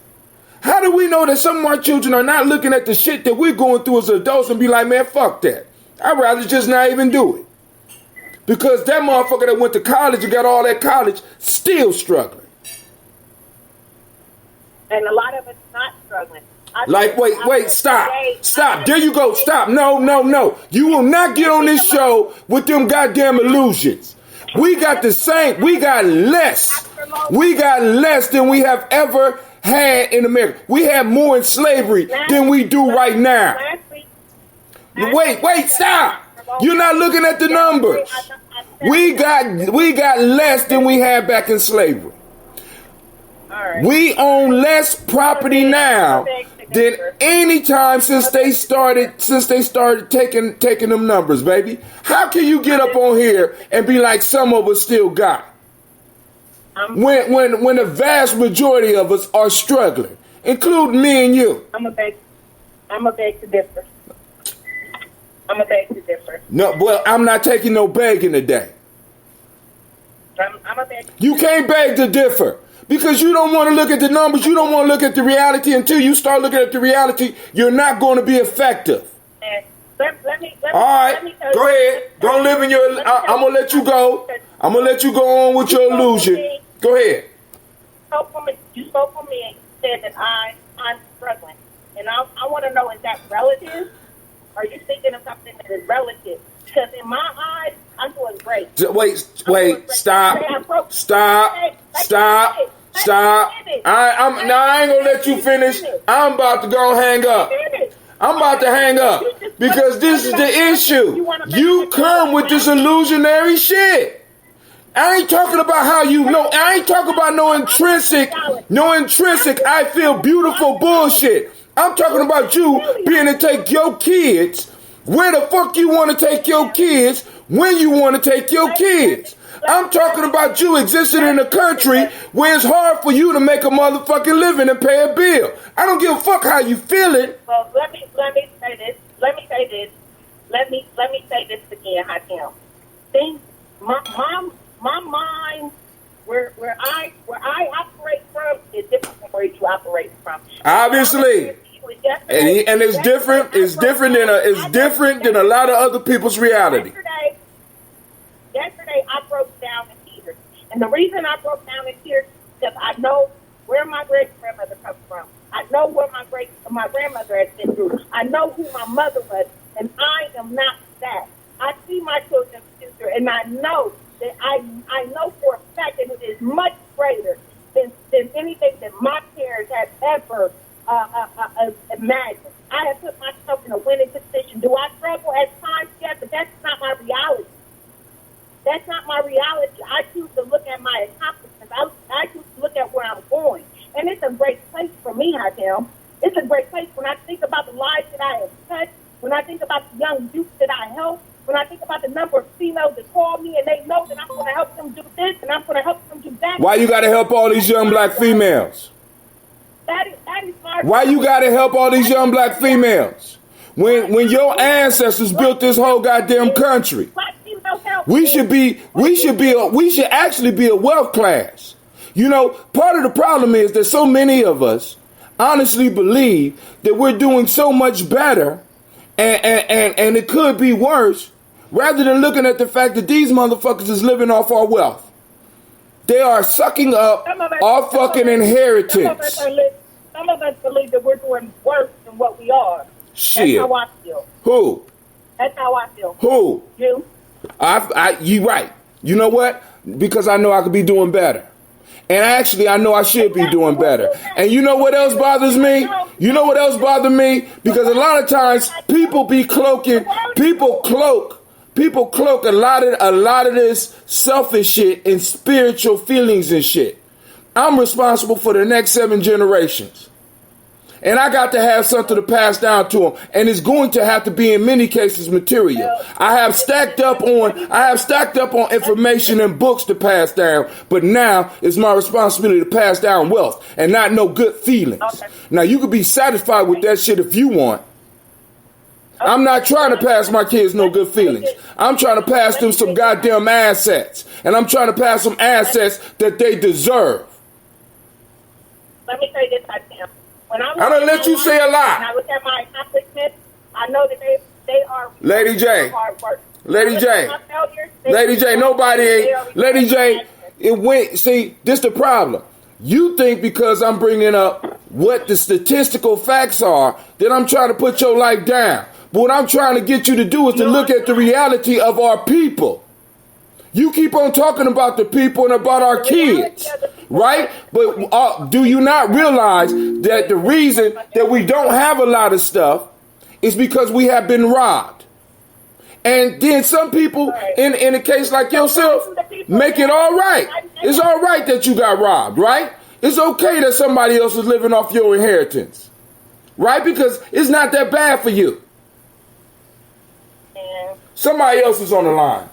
How do we know that some of our children are not looking at the shit that we're going through as adults and be like, man, fuck that. I'd rather just not even do it. Because that motherfucker that went to college and got all that college still struggling. And a lot of us not struggling. Like, wait, stop. There you go. Stop. No. You will not get on this show with them goddamn illusions. We got the same. We got less. We got less than we have ever had in America. We have more in slavery than we do right now. Wait, stop. You're not looking at the numbers. We got less than we had back in slavery. We own less property now than any time since they started taking them numbers, baby. How can you get up on here and be like some of us still got when the vast majority of us are struggling, including me and you? I'm a beg to differ. No, well, I'm not taking no begging today. I'm a beg. You can't beg to differ. Because you don't want to look at the numbers, you don't want to look at the reality. Until you start looking at the reality, you're not going to be effective. Let me all right, go ahead. Don't live in your... I'm going to let you go. I'm going to let you go on with your illusion. Go ahead. You spoke for me and said that I'm struggling. And I want to know, is that relative? Are you thinking of something that is relative? Because in my eyes, I'm doing great. Wait, stop. I ain't gonna let you finish. I'm about to go hang up. I'm about to hang up because this is the issue. You come with this illusionary shit. I ain't talking about how you know. I ain't talking about no intrinsic. I feel beautiful bullshit. I'm talking about you being to take your kids where the fuck you want to take your kids when you want to take your kids. I'm talking about you existing in a country where it's hard for you to make a motherfucking living and pay a bill. I don't give a fuck how you feeling. Well, let me say this. Let me say this again, Hakim. Things, my mind, where I operate from is different from where you operate from. Obviously. And it's different. It's different than a lot of other people's reality. Yesterday I broke down in tears, and the reason I broke down in tears is because I know where my great grandmother comes from. I know what my grandmother has been through. I know who my mother was, and I am not that. I see my children's future, and I know that I know for a fact that it is much greater than anything that my parents have ever imagined. I have put myself in a winning position. Do I struggle at times? Yes, but that's not my reality. That's not my reality. I choose to look at my accomplishments. I choose to look at where I'm going. And it's a great place for me, Hakim. It's a great place when I think about the lives that I have touched, when I think about the young youth that I help, when I think about the number of females that call me and they know that I'm going to help them do this and I'm going to help them do that. Why you got to help all these young black females? That is my... Why you got to help all these young black females? When your ancestors built this whole goddamn country. We should actually be a wealth class. You know, part of the problem is that so many of us honestly believe that we're doing so much better and it could be worse, rather than looking at the fact that these motherfuckers is living off our wealth. They are sucking up our fucking inheritance. Some of us believe that we're doing worse than what we are. Shit. That's how I feel. Who? That's how I feel. Who? You. You right. You know what? Because I know I could be doing better. And actually, I know I should be doing better. And you know what else bothers me? You know what else bothers me? Because a lot of times people cloak a lot of this selfish shit in spiritual feelings and shit. I'm responsible for the next 7 generations. And I got to have something to pass down to them. And it's going to have to be, in many cases, material. I have stacked up on information and books to pass down. But now it's my responsibility to pass down wealth and not no good feelings. Okay. Now, you can be satisfied with that shit if you want. I'm not trying to pass my kids no good feelings. I'm trying to pass them some goddamn assets. And I'm trying to pass them assets that they deserve. Let me say this, Hakim. I don't let you say a lot. When I look at my accomplishments, I know that they are Lady J. hard work. Lady J. Lady J, it went. See, this the problem. You think because I'm bringing up what the statistical facts are, then I'm trying to put your life down. But what I'm trying to get you to do is to look at the reality of our people. You keep on talking about the people and about our kids, right? But do you not realize that the reason that we don't have a lot of stuff is because we have been robbed? And then some people, in a case like yourself, make it all right. It's all right that you got robbed, right? It's okay that somebody else is living off your inheritance, right? Because it's not that bad for you. Somebody else is on the line.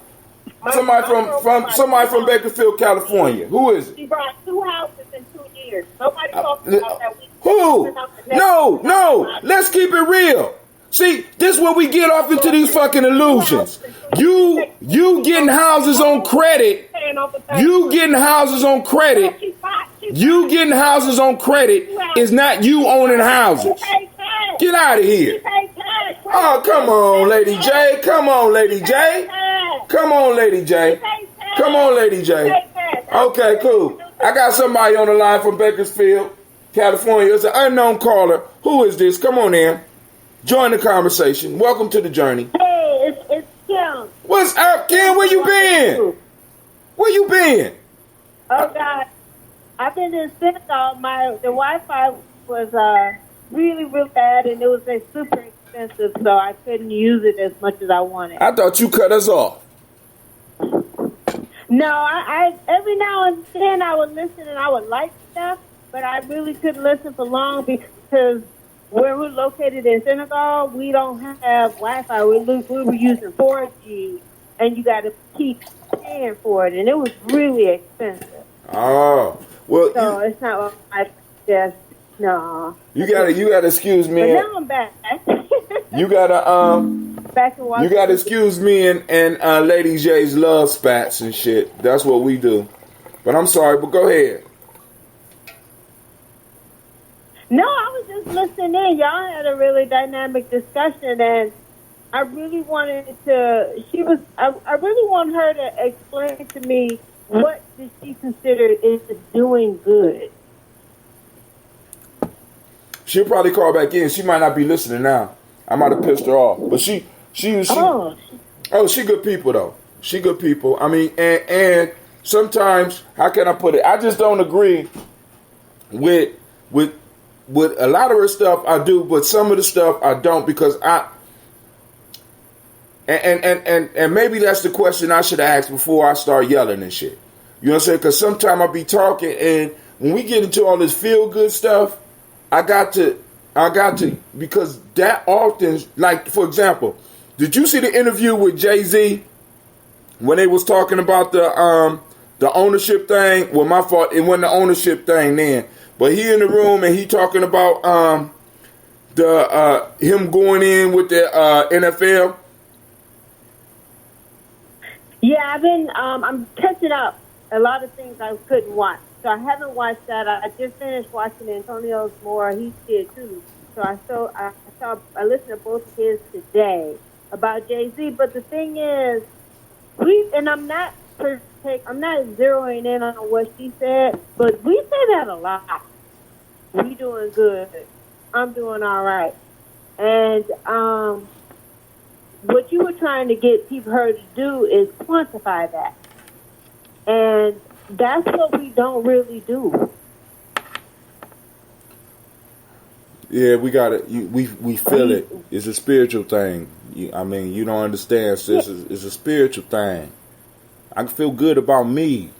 Somebody from Bakersfield, California. Who is it? She brought 2 houses in 2 years. Nobody talks about that. Who? No. Let's keep it real. See, this is where we get off into these fucking illusions. You getting houses on credit. You getting houses on credit. You getting houses on credit is not you owning houses. Get out of here. Oh, come on, Lady J. Come on, Lady J. Come on, Lady J. Come on, Lady J. Okay, cool. I got somebody on the line from Bakersfield, California. It's an unknown caller. Who is this? Come on in. Join the conversation. Welcome to the journey. Hey, it's Kim. What's up, Kim? Where you been? Where you been? Oh, God. I've been in Senegal. The Wi-Fi was really, really bad, and it was super expensive, so I couldn't use it as much as I wanted. I thought you cut us off. No, I every now and then I would listen and I would like stuff, but I really couldn't listen for long because where we're located in Senegal, we don't have Wi-Fi. We were using 4G, and you got to keep paying for it, and it was really expensive. Oh, well, so it's not like just no. You gotta excuse me. But now I'm back. You gotta back in Washington. You gotta excuse me and Lady J's love spats and shit. That's what we do. But I'm sorry, but go ahead. No, I was just listening in. Y'all had a really dynamic discussion, and I really wanted to. I really want her to explain to me what does she consider is doing good. She'll probably call back in. She might not be listening now. I might have pissed her off, but she she good people though. She good people. I mean, and sometimes, how can I put it? I just don't agree with a lot of her stuff. I do, but some of the stuff I don't because and maybe that's the question I should ask before I start yelling and shit. You know what I'm saying? Because sometimes I'll be talking, and when we get into all this feel good stuff, I got to because that often, like for example, did you see the interview with Jay-Z when they was talking about the ownership thing? Well, my fault, it wasn't the ownership thing then, but he in the room and he talking about him going in with the NFL. Yeah, I'm catching up. A lot of things I couldn't watch. So I haven't watched that. I just finished watching Antonio's more. He did too. So I listened to both of his today about Jay-Z. But the thing is, I'm not zeroing in on what she said, but we say that a lot. We doing good. I'm doing all right. And what you were trying to get her to do is quantify that. And that's what we don't really do. Yeah, we got it. We feel it. It's a spiritual thing. You don't understand. Sis. It's a spiritual thing. I can feel good about me.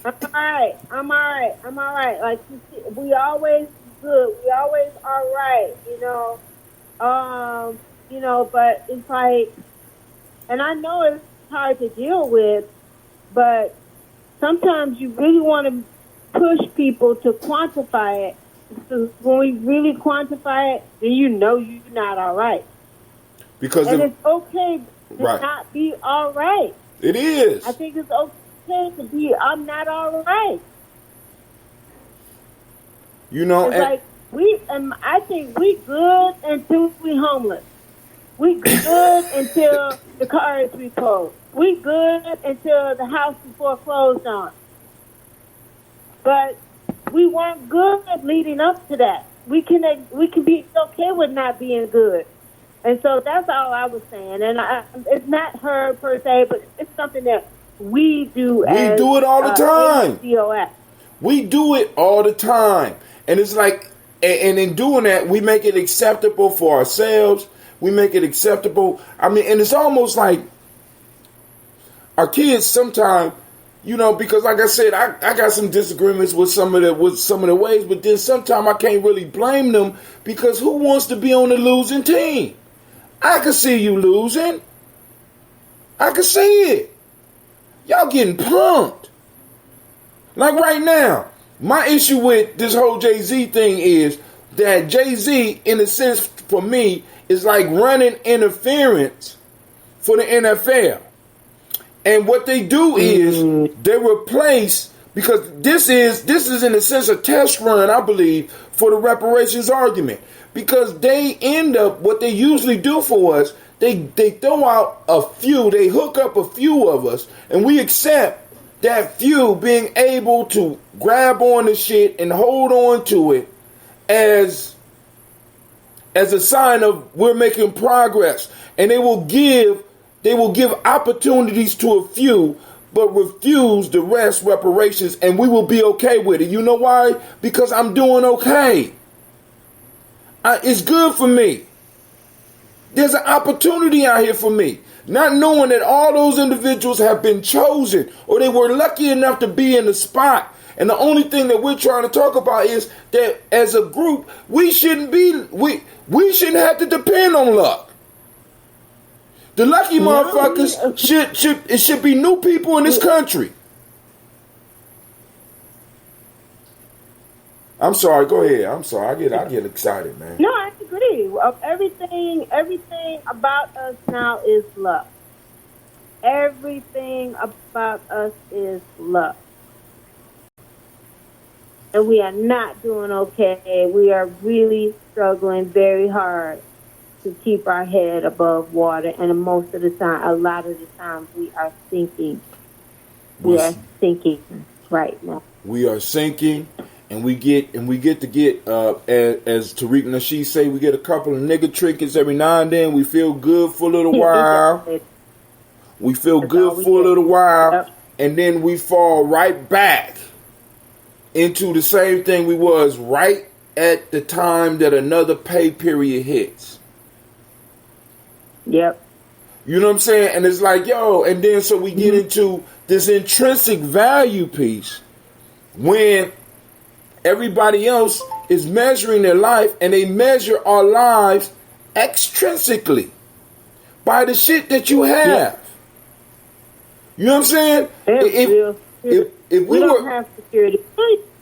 I'm all right. Like you see, we always good. We always all right. But it's like, and I know it's hard to deal with, but sometimes you really want to push people to quantify it. So when we really quantify it, then you're not all right. Because it's okay to not be all right. It is. I think it's okay to be, I'm not all right. It's I think we good until we homeless. We good until the car is repoed. We good until the house is foreclosed on. But we weren't good leading up to that. We can be okay with not being good. And so that's all I was saying. And it's not her per se, but it's something that we do. We do it all the time. COS. We do it all the time. And it's like, and in doing that, we make it acceptable for ourselves. We make it acceptable. I mean, and it's almost like our kids sometimes, you know, because like I said, I got some disagreements with some of the ways, but then sometimes I can't really blame them because who wants to be on the losing team? I can see you losing. I can see it. Y'all getting pumped. Like right now, my issue with this whole Jay-Z thing is that Jay-Z, in a sense, for me, is like running interference for the NFL. And what they do is they replace, because this is in a sense a test run, I believe, for the reparations argument. Because they end up, what they usually do for us, they throw out a few, they hook up a few of us, and we accept that few being able to grab on the shit and hold on to it as a sign of we're making progress. And they will give opportunities to a few, but refuse the rest reparations, and we will be okay with it. You know why? Because I'm doing okay. It's good for me. There's an opportunity out here for me. Not knowing that all those individuals have been chosen, or they were lucky enough to be in the spot. And the only thing that we're trying to talk about is that as a group, we shouldn't have to depend on luck. The lucky motherfuckers should be new people in this country. I'm sorry. Go ahead. I'm sorry. I get excited, man. No, I agree. Everything about us now is luck. Everything about us is luck. And we are not doing okay. We are really struggling very hard to keep our head above water. And most of the time, a lot of the times, we are sinking. We are sinking right now. We are sinking. And we get as Tariq Nasheed say, we get a couple of nigga trinkets every now and then. We feel good for a little while. We feel good for a little while. Yep. And then we fall right back into the same thing we was right at the time that another pay period hits. Yep. You know what I'm saying? And it's like, yo, and then so we get into this intrinsic value piece when everybody else is measuring their life, and they measure our lives extrinsically by the shit that you have. Yeah. You know what I'm saying? If we don't have security,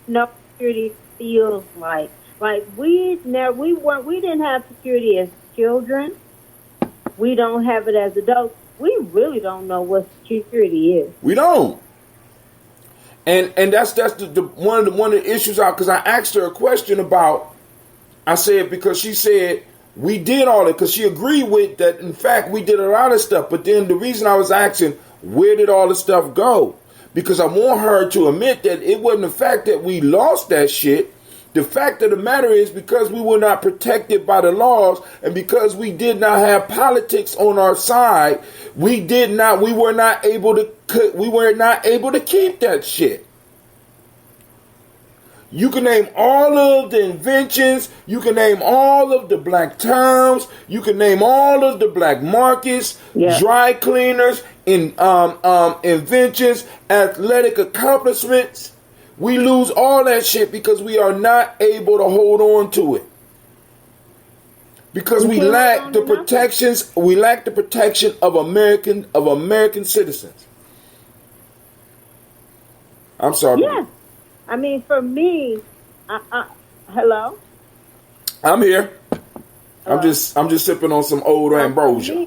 no security feels like we didn't have security as children. We don't have it as adults. We really don't know what security is. We don't. And that's the one of the issues out, because I asked her a question about, I said, because she said we did all it, because she agreed with that. In fact, we did a lot of stuff. But then the reason I was asking, where did all the stuff go? Because I want her to admit that it wasn't the fact that we lost that shit. The fact of the matter is, because we were not protected by the laws, and because we did not have politics on our side, we were not able to keep that shit. You can name all of the inventions, you can name all of the black towns, you can name all of the black markets, dry cleaners, inventions, athletic accomplishments. We lose all that shit because we are not able to hold on to it. Because we lack the protections, we lack the protection of American citizens. I'm sorry. Yeah. I mean, for me, hello? I'm here. I'm just sipping on some old ambrosia.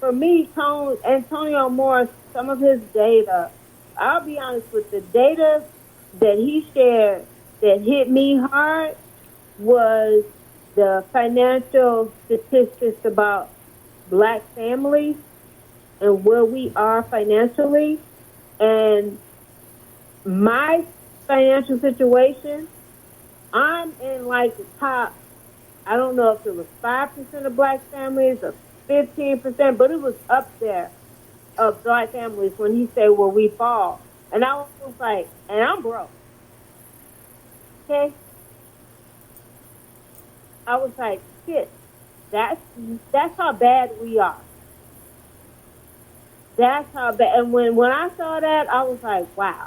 For me, Antonio Moore, some of his data, I'll be honest with the data that he shared that hit me hard was the financial statistics about black families and where we are financially. And my financial situation, I'm in like the top, I don't know if it was 5% of black families or 15%, but it was up there of black families when he said, well, we fall. And I was like, and I'm broke. Okay? I was like, shit, that's how bad we are. That's how bad. And when I saw that, I was like, wow.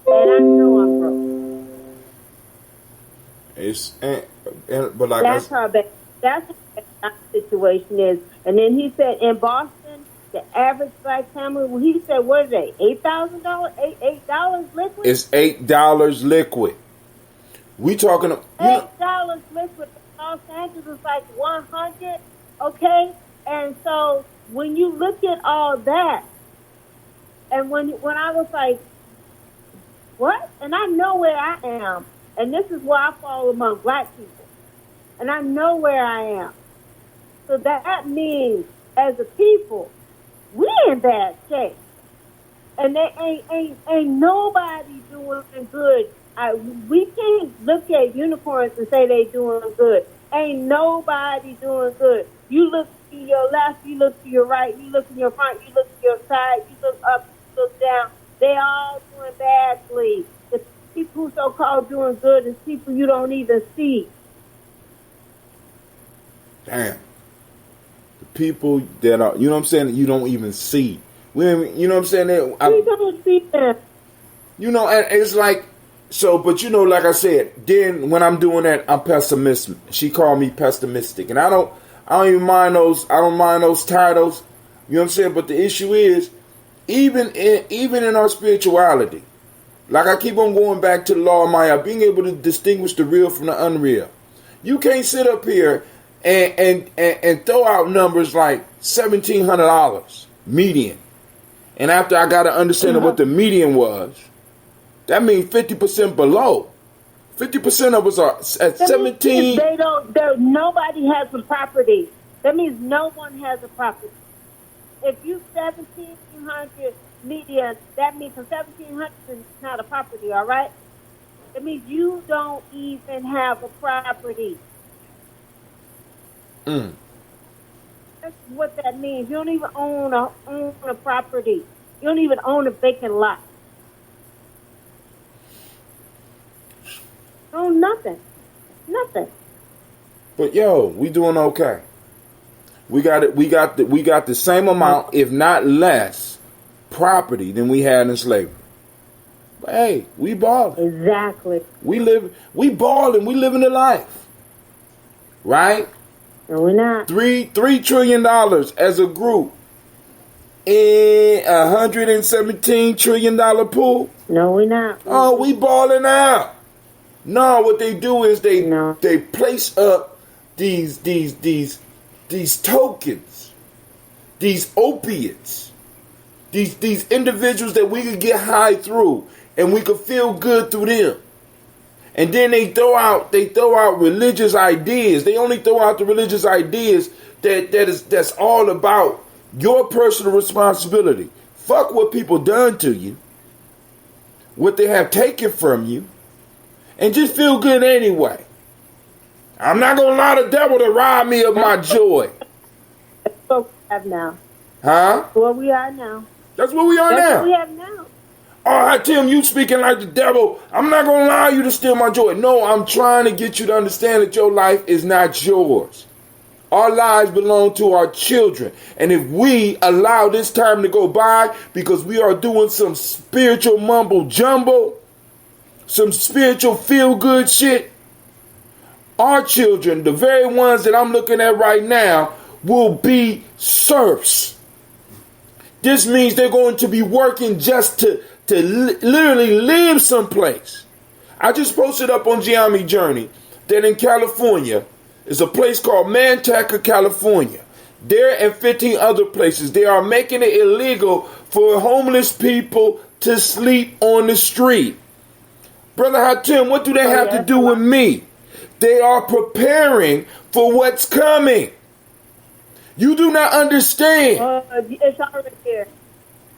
And I know I'm broke. But like that's how bad. That's how bad our situation is. And then he said in Boston, the average black family, well, he said, what is it? $8,000? $8 liquid? It's $8 liquid. We talking $8 liquid. Los Angeles is like 100. Okay, and so when you look at all that, and when I was like, what? And I know where I am, and this is where I fall among black people, and I know where I am. So that means, as a people, we in bad shape, and there ain't nobody doing good. We can't look at unicorns and say they doing good. Ain't nobody doing good. You look to your left, you look to your right, you look in your front, you look to your side, you look up, you look down. They all doing badly. The people who so-called doing good is people you don't even see. Damn. The people that are, you know what I'm saying, you don't even see. You know what I'm saying? We don't see them. You know, and it's like, so, but you know, like I said, then when I'm doing that, I'm pessimistic. She called me pessimistic, and I don't even mind those. I don't mind those titles. You know what I'm saying? But the issue is, even in our spirituality, like I keep on going back to the law of Maya, being able to distinguish the real from the unreal. You can't sit up here and throw out numbers like $1,700 median, and after I got to understand what the median was. That means 50% below. 50% of us are at 17. They don't. Nobody has a property. That means no one has a property. If you 1,700 median, that means 1,700 is not a property. All right. That means you don't even have a property. That's what that means. You don't even own a property. You don't even own a vacant lot. Oh, nothing. But yo, we doing okay. We got it. We got the same amount, if not less, property than we had in slavery. But hey, we balling. Exactly. We balling. We living the life, right? No, we're not. $3 trillion as a group in $117 trillion pool. No, we're not. Oh, we balling out. No, what they do is they place up these tokens, these opiates, these individuals that we could get high through and we could feel good through them. And then they throw out religious ideas. They only throw out the religious ideas that's all about your personal responsibility. Fuck what people done to you, what they have taken from you. And just feel good anyway. I'm not going to allow the devil to rob me of my joy. That's what we have now. Huh? That's what we are now. That's what we are now. That's what we have now. Oh, Tim, you speaking like the devil. I'm not going to allow you to steal my joy. No, I'm trying to get you to understand that your life is not yours. Our lives belong to our children. And if we allow this time to go by because we are doing some spiritual mumbo jumbo, some spiritual feel-good shit, our children, the very ones that I'm looking at right now, will be serfs. This means they're going to be working just to literally live someplace. I just posted up on Gye-Nyame Journey that in California is a place called Manteca, California. There and 15 other places, they are making it illegal for homeless people to sleep on the street. Brother Hatim, what do they have to do with me? They are preparing for what's coming. You do not understand. It's already here.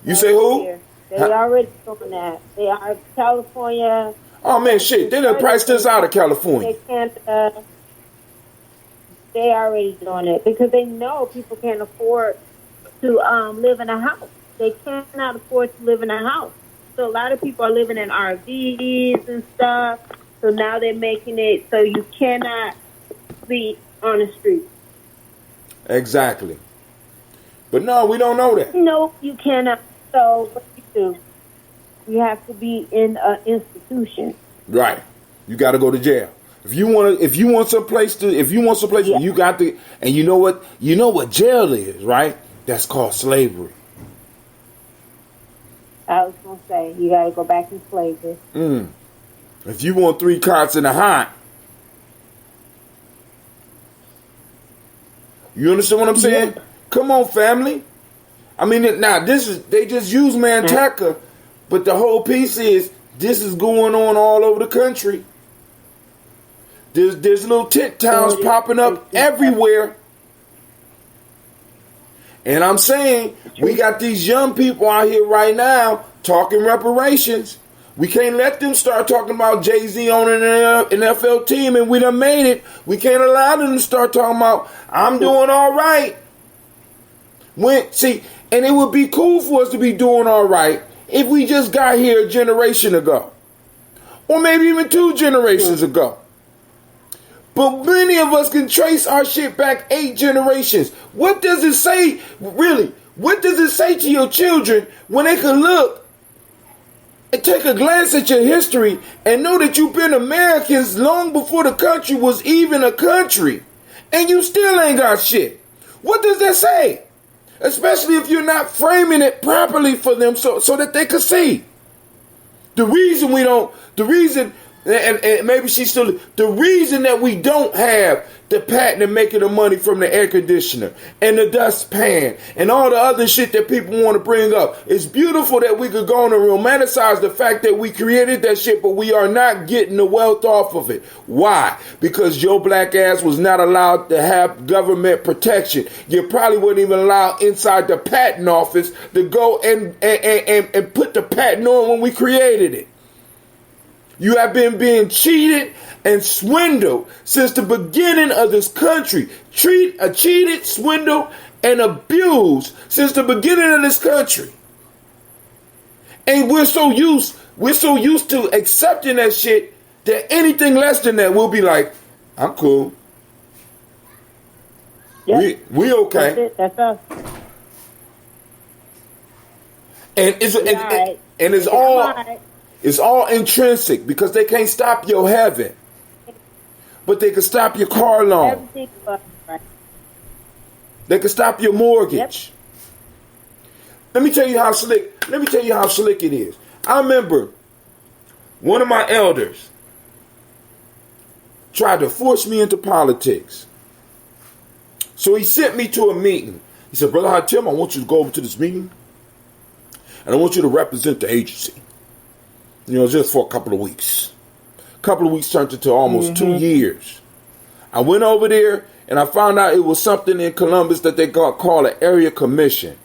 You say who? They already doing that. They are California. Oh man, shit! They done priced us out of California. Canada. They already doing it because they know people can't afford to live in a house. They cannot afford to live in a house. So a lot of people are living in RVs and stuff. So now they're making it so you cannot sleep on the street. Exactly. But no, we don't know that. No, you cannot. So what do you do? You have to be in an institution. Right. You got to go to jail. If you want some place, Yeah. you got to. And you know what jail is, right? That's called slavery. I was gonna say you got to go back in slavery. If you want 3 cots in a hot, you understand what I'm saying? Yeah. Come on, family. I mean, now they just use Manteca, but the whole piece is this is going on all over the country. There's little tit towns popping up everywhere. And I'm saying we got these young people out here right now talking reparations. We can't let them start talking about Jay-Z owning an NFL team and we done made it. We can't allow them to start talking about I'm doing all right. And it would be cool for us to be doing all right if we just got here a generation ago. Or maybe even 2 generations ago. But many of us can trace our shit back 8 generations. What does it say, really? What does it say to your children when they can look and take a glance at your history and know that you've been Americans long before the country was even a country and you still ain't got shit? What does that say? Especially if you're not framing it properly for them so that they can see. The reason that we don't have the patent of making the money from the air conditioner and the dustpan and all the other shit that people want to bring up. It's beautiful that we could go on and romanticize the fact that we created that shit, but we are not getting the wealth off of it. Why? Because your black ass was not allowed to have government protection. You probably wouldn't even allow inside the patent office to go and put the patent on when we created it. You have been being cheated and swindled since the beginning of this country. Cheated, swindled, and abused since the beginning of this country. And we're so used to accepting that shit that anything less than that, we'll be like, I'm cool. Yep. We okay. That's it. That's us. And it's all intrinsic because they can't stop your heaven, but they can stop your car loan. Everything but right. They can stop your mortgage. Yep. Let me tell you how slick it is. I remember one of my elders tried to force me into politics. So he sent me to a meeting. He said, Brother Hatim, I want you to go over to this meeting and I want you to represent the agency. Just for a couple of weeks. A couple of weeks turned into almost 2 years. I went over there and I found out it was something in Columbus that they called an area commission.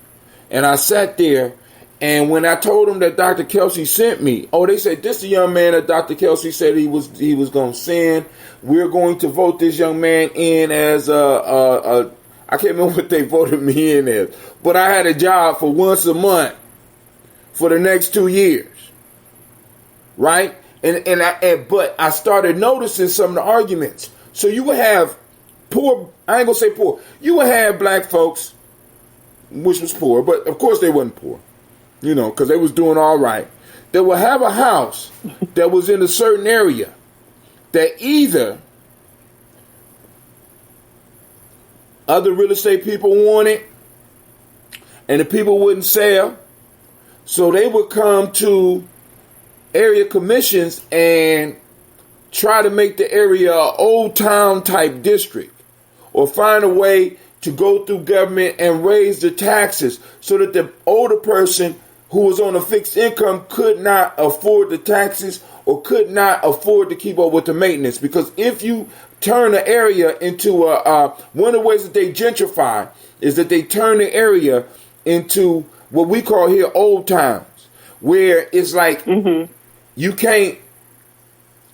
And I sat there, and when I told them that Dr. Kelsey sent me, they said, this is the young man that Dr. Kelsey said he was going to send. We're going to vote this young man in as I can't remember what they voted me in as, but I had a job for once a month for the next 2 years. Right? But I started noticing some of the arguments. So you would have poor, I ain't gonna say poor, you would have black folks, which was poor, but of course they wasn't poor, because they was doing all right. They would have a house that was in a certain area that either other real estate people wanted and the people wouldn't sell, so they would come to area commissions and try to make the area an old town type district, or find a way to go through government and raise the taxes so that the older person who was on a fixed income could not afford the taxes or could not afford to keep up with the maintenance. Because if you turn the area into one of the ways that they gentrify is that they turn the area into what we call here old towns, where it's like you can't,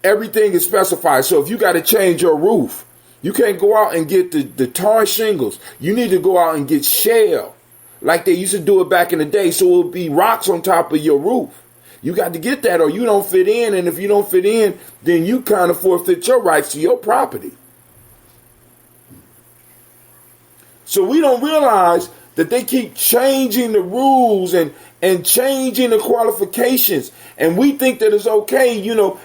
everything is specified. So if you got to change your roof, you can't go out and get the tar shingles. You need to go out and get shell like they used to do it back in the day, so it'll be rocks on top of your roof. You got to get that or you don't fit in, and if you don't fit in, then you kind of forfeit your rights to your property. So we don't realize that they keep changing the rules and changing the qualifications. And we think that it's okay,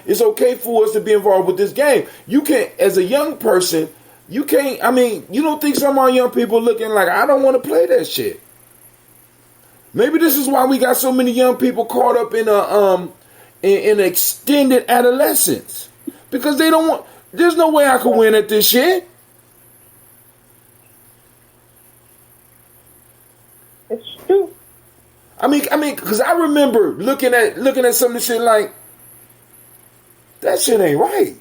it's okay for us to be involved with this game. You can't, as a young person, you can't, you don't think some of our young people looking like, I don't want to play that shit. Maybe this is why we got so many young people caught up in extended adolescence. Because they don't want, there's no way I could win at this shit. It's true. Because I remember looking at some of the shit like, that shit ain't right.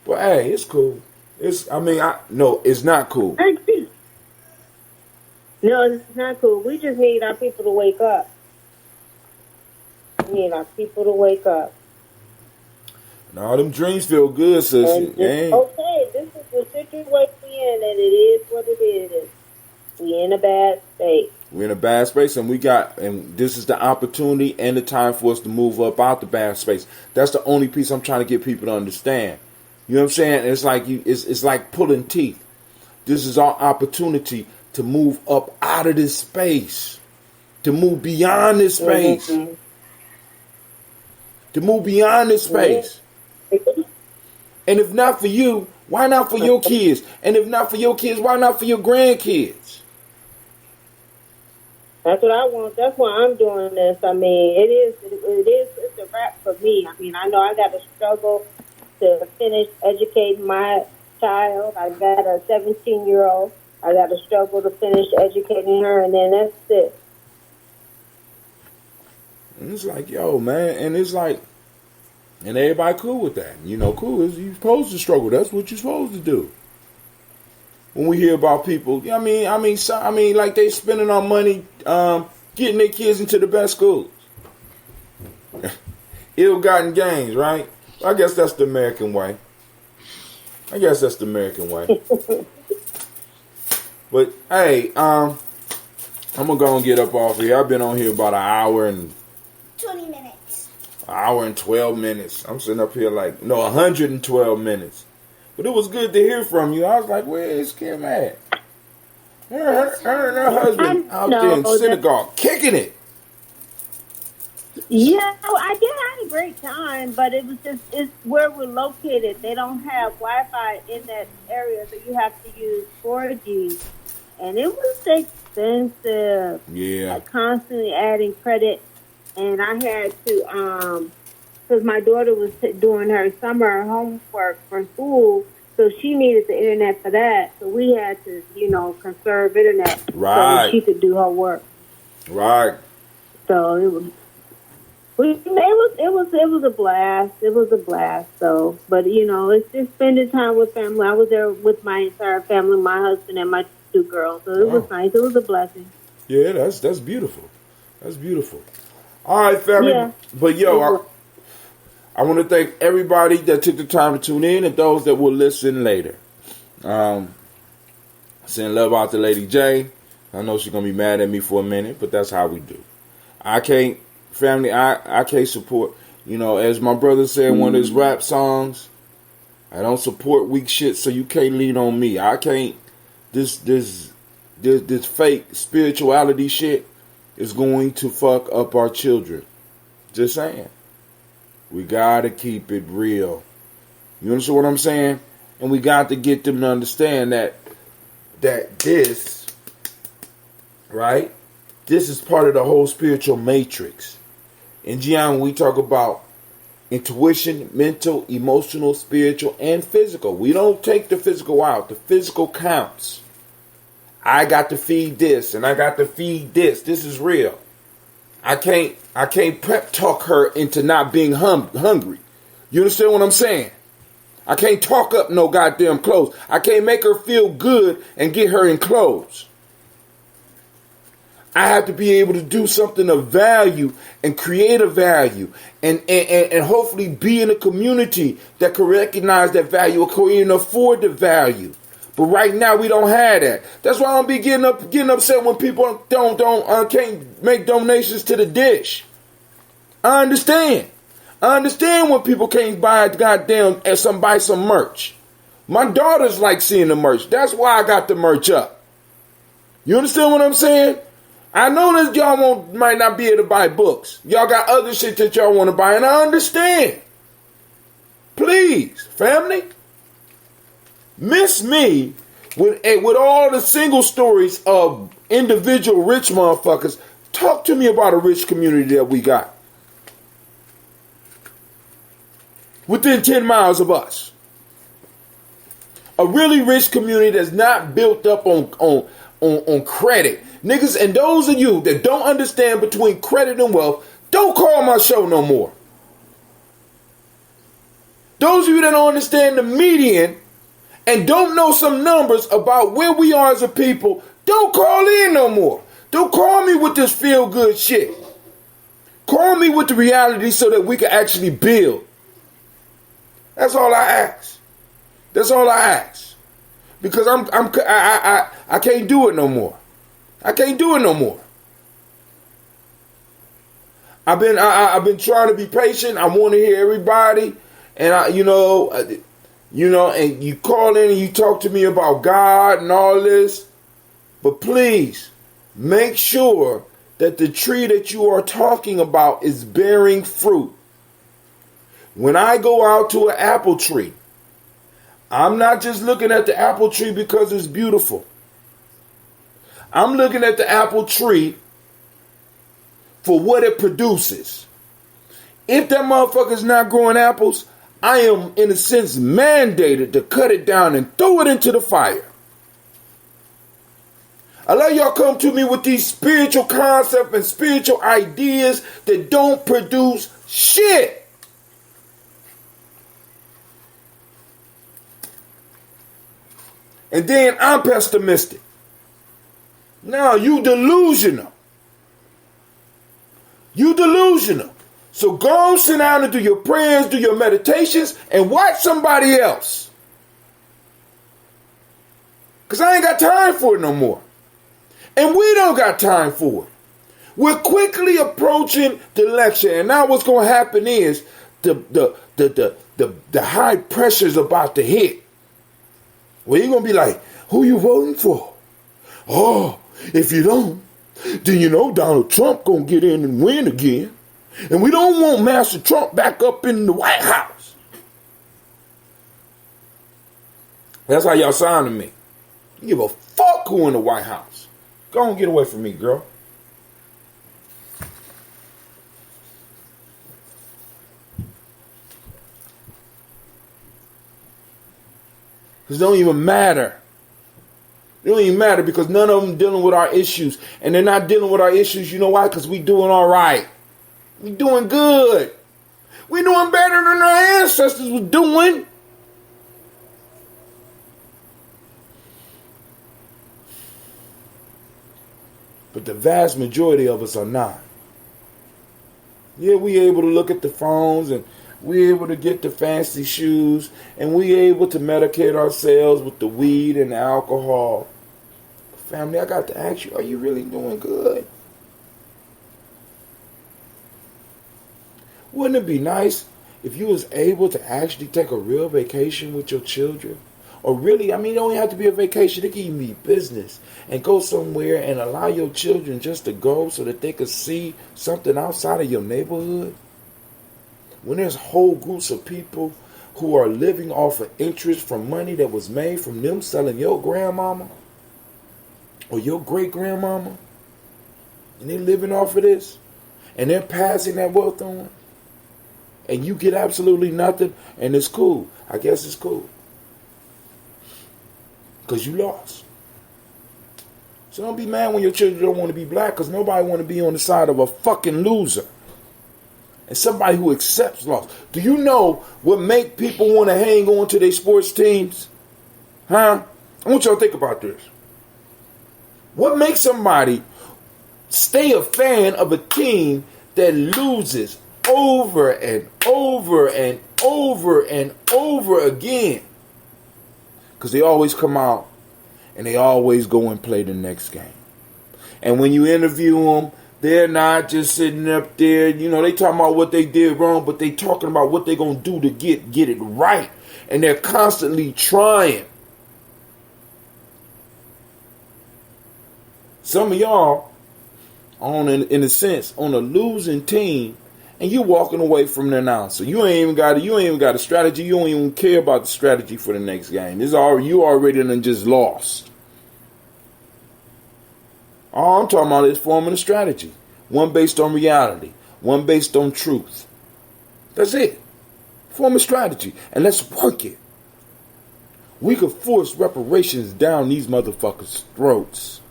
But hey, it's cool. No, it's not cool. No, it's not cool. We just need our people to wake up. We need our people to wake up. And all them dreams feel good, sis. Okay, this is the situation we in, and it is what it is. We in a bad space. We're in a bad space, and this is the opportunity and the time for us to move up out the bad space. That's the only piece I'm trying to get people to understand. You know what I'm saying? It's like it's like pulling teeth. This is our opportunity to move up out of this space, to move beyond this space, to move beyond this space. And if not for you, why not for your kids? And if not for your kids, why not for your grandkids? That's what I want. That's why I'm doing this. It's a wrap for me. I know I got to struggle to finish educating my child. I got a 17-year-old. I got to struggle to finish educating her, and then that's it. And it's like, yo, man, and it's like, and everybody cool with that. Cool is you're supposed to struggle. That's what you're supposed to do. When we hear about people, like they spending our money getting their kids into the best schools. Ill-gotten gains, right? I guess that's the American way. But hey, I'm gonna go and get up off here. I've been on here about an hour and 20 minutes. An hour and 12 minutes. I'm sitting up here 112 minutes. But it was good to hear from you. I was like, where is Kim at? Her and her husband out there in synagogue kicking it. Yeah, I did have a great time, but it's where we're located. They don't have Wi-Fi in that area, so you have to use 4G. And it was expensive. Yeah. Constantly adding credit. And I had to, because my daughter was doing her summer homework for school, so she needed the internet for that. So we had to, conserve internet so that she could do her work. Right. So it was a blast. It was a blast. So, but it's just spending time with family. I was there with my entire family, my husband and my 2 girls. So it was nice. It was a blessing. Yeah, that's beautiful. That's beautiful. All right, family. Yeah. But I want to thank everybody that took the time to tune in and those that will listen later. Send love out to Lady J. I know she's going to be mad at me for a minute, but that's how we do. I can't support, as my brother said in one of his rap songs, I don't support weak shit, so you can't lean on me. I can't, this fake spirituality shit is going to fuck up our children. Just saying. We got to keep it real. You understand what I'm saying? And we got to get them to understand that this, right? This is part of the whole spiritual matrix. In Gye-Nyame, we talk about intuition, mental, emotional, spiritual, and physical. We don't take the physical out. The physical counts. I got to feed this, and I got to feed this. This is real. I can't prep talk her into not being hungry. You understand what I'm saying? I can't talk up no goddamn clothes. I can't make her feel good and get her in clothes. I have to be able to do something of value and create a value and hopefully be in a community that can recognize that value or can even afford the value. But right now we don't have that. That's why I don't be getting upset when people can't make donations to the dish. I understand. I understand when people can't buy buy some merch. My daughters like seeing the merch. That's why I got the merch up. You understand what I'm saying? I know that y'all might not be able to buy books. Y'all got other shit that y'all want to buy, and I understand. Please, family, miss me with all the single stories of individual rich motherfuckers. Talk to me about a rich community that we got within 10 miles of us. A really rich community that's not built up on credit. Niggas, and those of you that don't understand between credit and wealth, don't call my show no more. Those of you that don't understand the median and don't know some numbers about where we are as a people, don't call in no more. Don't call me with this feel-good shit. Call me with the reality so that we can actually build. That's all I ask. That's all I ask. Because I can't do it no more. I can't do it no more. I've been trying to be patient. I want to hear everybody, and you know, and you call in and you talk to me about God and all this. But please make sure that the tree that you are talking about is bearing fruit. When I go out to an apple tree, I'm not just looking at the apple tree because it's beautiful. I'm looking at the apple tree for what it produces. If that motherfucker's not growing apples, I am, in a sense, mandated to cut it down and throw it into the fire. I let y'all come to me with these spiritual concepts and spiritual ideas that don't produce shit. And then I'm pessimistic. No, you delusional. You delusional. So go sit down and do your prayers, do your meditations, and watch somebody else. Because I ain't got time for it no more. And we don't got time for it. We're quickly approaching the election. And now what's going to happen is the high pressure is about to hit. Well, you're going to be like, who you voting for? Oh, if you don't, then you know Donald Trump going to get in and win again. And we don't want Master Trump back up in the White House. That's how y'all sound to me. You give a fuck who in the White House. Go on, get away from me, girl. Because it don't even matter. It don't even matter because none of them dealing with our issues. And they're not dealing with our issues. You know why? Because we doing all right. We doing good. We doing better than our ancestors was doing. But the vast majority of us are not. Yeah, we able to look at the phones and we able to get the fancy shoes and we able to medicate ourselves with the weed and the alcohol. Family, I got to ask you, are you really doing good? Wouldn't it be nice if you was able to actually take a real vacation with your children? Or really, I mean, it don't have to be a vacation. It can even be business. And go somewhere and allow your children just to go so that they could see something outside of your neighborhood. When there's whole groups of people who are living off of interest from money that was made from them selling your grandmama or your great-grandmama, and they're living off of this, and they're passing that wealth on, and you get absolutely nothing, and it's cool. I guess it's cool. Because you lost. So don't be mad when your children don't want to be black, because nobody want to be on the side of a fucking loser. And somebody who accepts loss. Do you know what make people want to hang on to their sports teams? Huh? I want y'all to think about this. What makes somebody stay a fan of a team that loses over and over and over and over again. Because they always come out and they always go and play the next game. And when you interview them, they're not just sitting up there, you know, they talking about what they did wrong, but they talking about what they're going to do to get it right. And they're constantly trying. Some of y'all in a sense, on a losing team, and you walking away from the announcer. You ain't even got a strategy. You don't even care about the strategy for the next game. You already done just lost. All I'm talking about is forming a strategy. One based on reality. One based on truth. That's it. Form a strategy. And let's work it. We could force reparations down these motherfuckers' throats.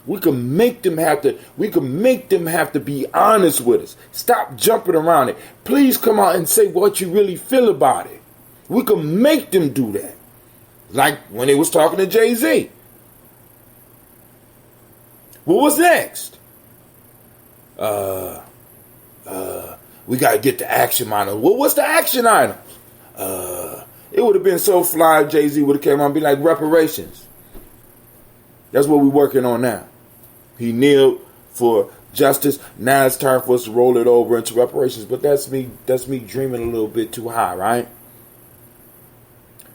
We can make them have to be honest with us. Stop jumping around it. Please come out and say what you really feel about it. We can make them do that. Like when they was talking to Jay-Z. Well, what's next? We gotta get the action item. Well, what's the action item? It would have been so fly if Jay-Z would have came out and be like, reparations. That's what we're working on now. He kneeled for justice. Now it's time for us to roll it over into reparations. But that's me dreaming a little bit too high, right?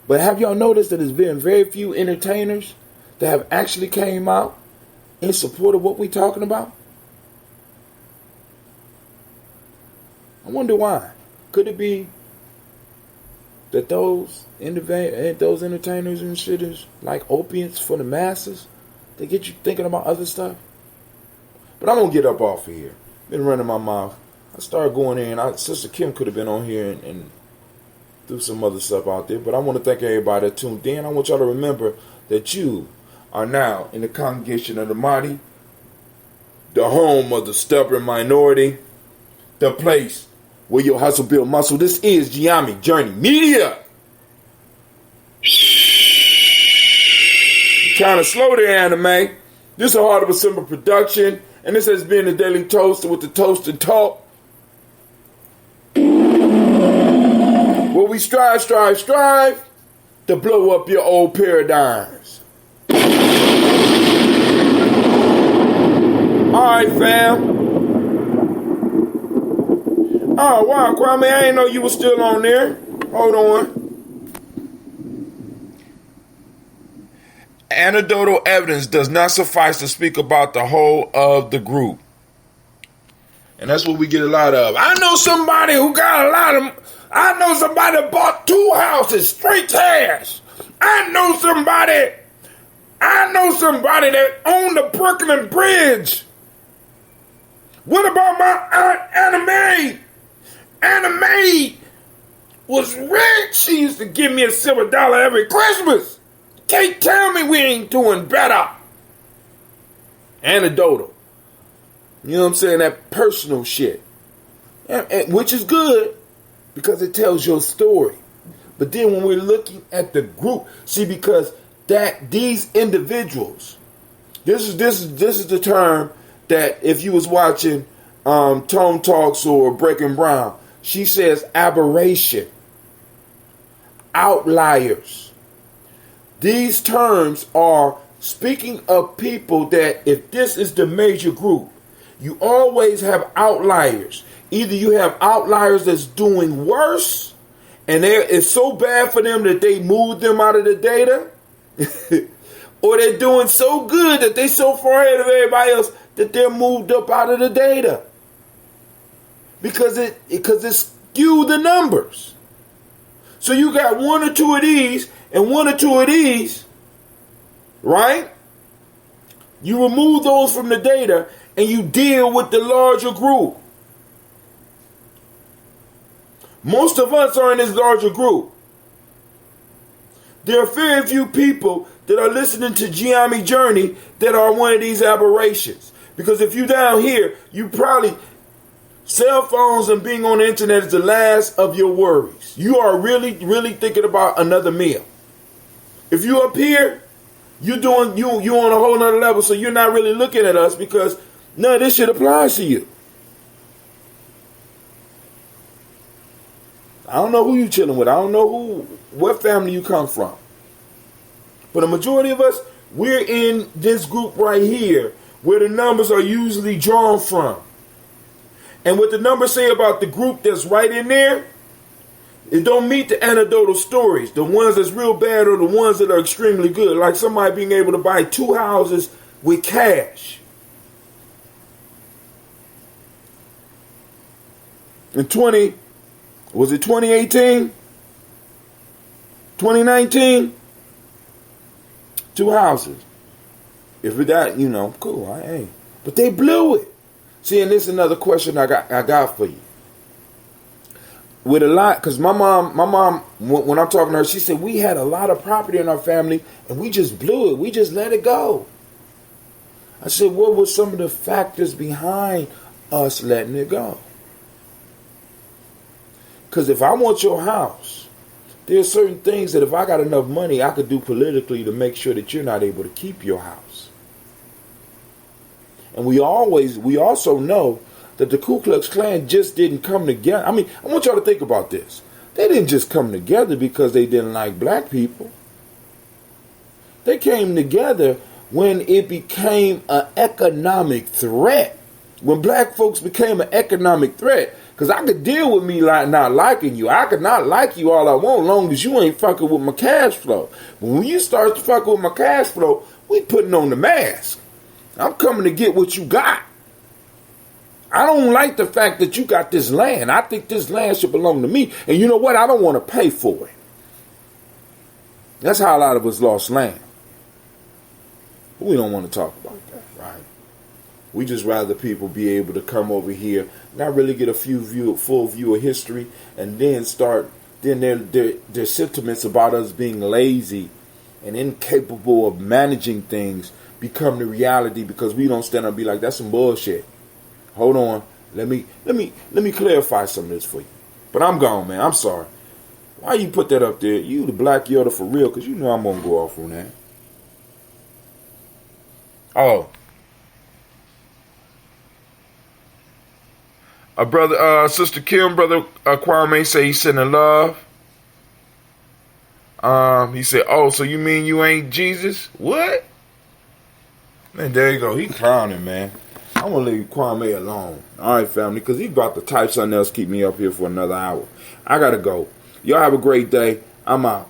But have y'all noticed that there's been very few entertainers that have actually came out in support of what we're talking about? I wonder why. Could it be that those entertainers and shit is like opiates for the masses? They get you thinking about other stuff? But I'm going to get up off of here. Been running my mouth. I started going in. Sister Kim could have been on here and do some other stuff out there. But I want to thank everybody that tuned in. I want y'all to remember that you are now in the congregation of the mighty, the home of the stubborn minority, the place where your hustle build muscle. This is Gye-Nyame Journey Media. Kind of slow there, Anime. This is a Heart of a Simple production, and this has been the Daily Toast with the Toast&Talk, where we strive to blow up your old paradigms. Alright, fam. Oh, wow, Kwame, I didn't know you were still on there. Hold on. Anecdotal evidence does not suffice to speak about the whole of the group. And that's what we get a lot of. I know somebody who got a lot of... I know somebody that bought 2 houses, straight cash. I know somebody that owned the Brooklyn Bridge. What about my aunt Anime? Anime was rich. She used to give me a silver dollar every Christmas. Can't tell me we ain't doing better. Anecdotal. You know what I'm saying? That personal shit. And which is good because it tells your story. But then when we're looking at the group, see, because these individuals, this is the term that if you was watching Tone Talks or Breaking Brown, she says aberration, outliers. These terms are speaking of people that if this is the major group, you always have outliers. Either you have outliers that's doing worse, and it's so bad for them that they moved them out of the data, or they're doing so good that they're so far ahead of everybody else that they're moved up out of the data. Because it skewed the numbers. So you got 1 or 2 of these and 1 or 2 of these, right? You remove those from the data and you deal with the larger group. Most of us are in this larger group. There are very few people that are listening to Gye-Nyame Journey that are one of these aberrations. Because if you down here, you probably... Cell phones and being on the internet is the last of your worries. You are really, really thinking about another meal. If you up here, you on a whole nother level, so you're not really looking at us because None of this shit applies to you. I don't know who you chilling with. I don't know what family you come from. But the majority of us, we're in this group right here where the numbers are usually drawn from. And what the numbers say about the group that's right in there, it don't meet the anecdotal stories, the ones that's real bad or the ones that are extremely good. Like somebody being able to buy 2 houses with cash. In 2018? 2019? 2 houses. If it that, cool, I ain't. But they blew it. See, and this is another question I got for you. With a lot, because my mom, when I'm talking to her, she said, we had a lot of property in our family, and we just blew it. We just let it go. I said, what were some of the factors behind us letting it go? Because if I want your house, there's certain things that if I got enough money, I could do politically to make sure that you're not able to keep your house. And we also know that the Ku Klux Klan just didn't come together. I mean, I want y'all to think about this. They didn't just come together because they didn't like black people. They came together when it became an economic threat. When black folks became an economic threat. Because I could deal with me not liking you. I could not like you all I want, long as you ain't fucking with my cash flow. But when you start to fuck with my cash flow, we putting on the mask. I'm coming to get what you got. I don't like the fact that you got this land. I think this land should belong to me. And you know what? I don't want to pay for it. That's how a lot of us lost land. But we don't want to talk about that, right? We just rather people be able to come over here, not really get a full view of history, and then their sentiments about us being lazy and incapable of managing things become the reality because we don't stand up and be like, that's some bullshit. Hold on. Let me clarify some of this for you. But I'm gone, man. I'm sorry. Why you put that up there? You the Black Yoda for real, because you know I'm going to go off on that. Oh. Sister Kim, brother Kwame say he's sending love. He said, oh, so you mean you ain't Jesus? What? Man, there you go. He clowning, man. I'm going to leave Kwame alone. All right, family, because he about to type something else, keep me up here for another hour. I got to go. Y'all have a great day. I'm out.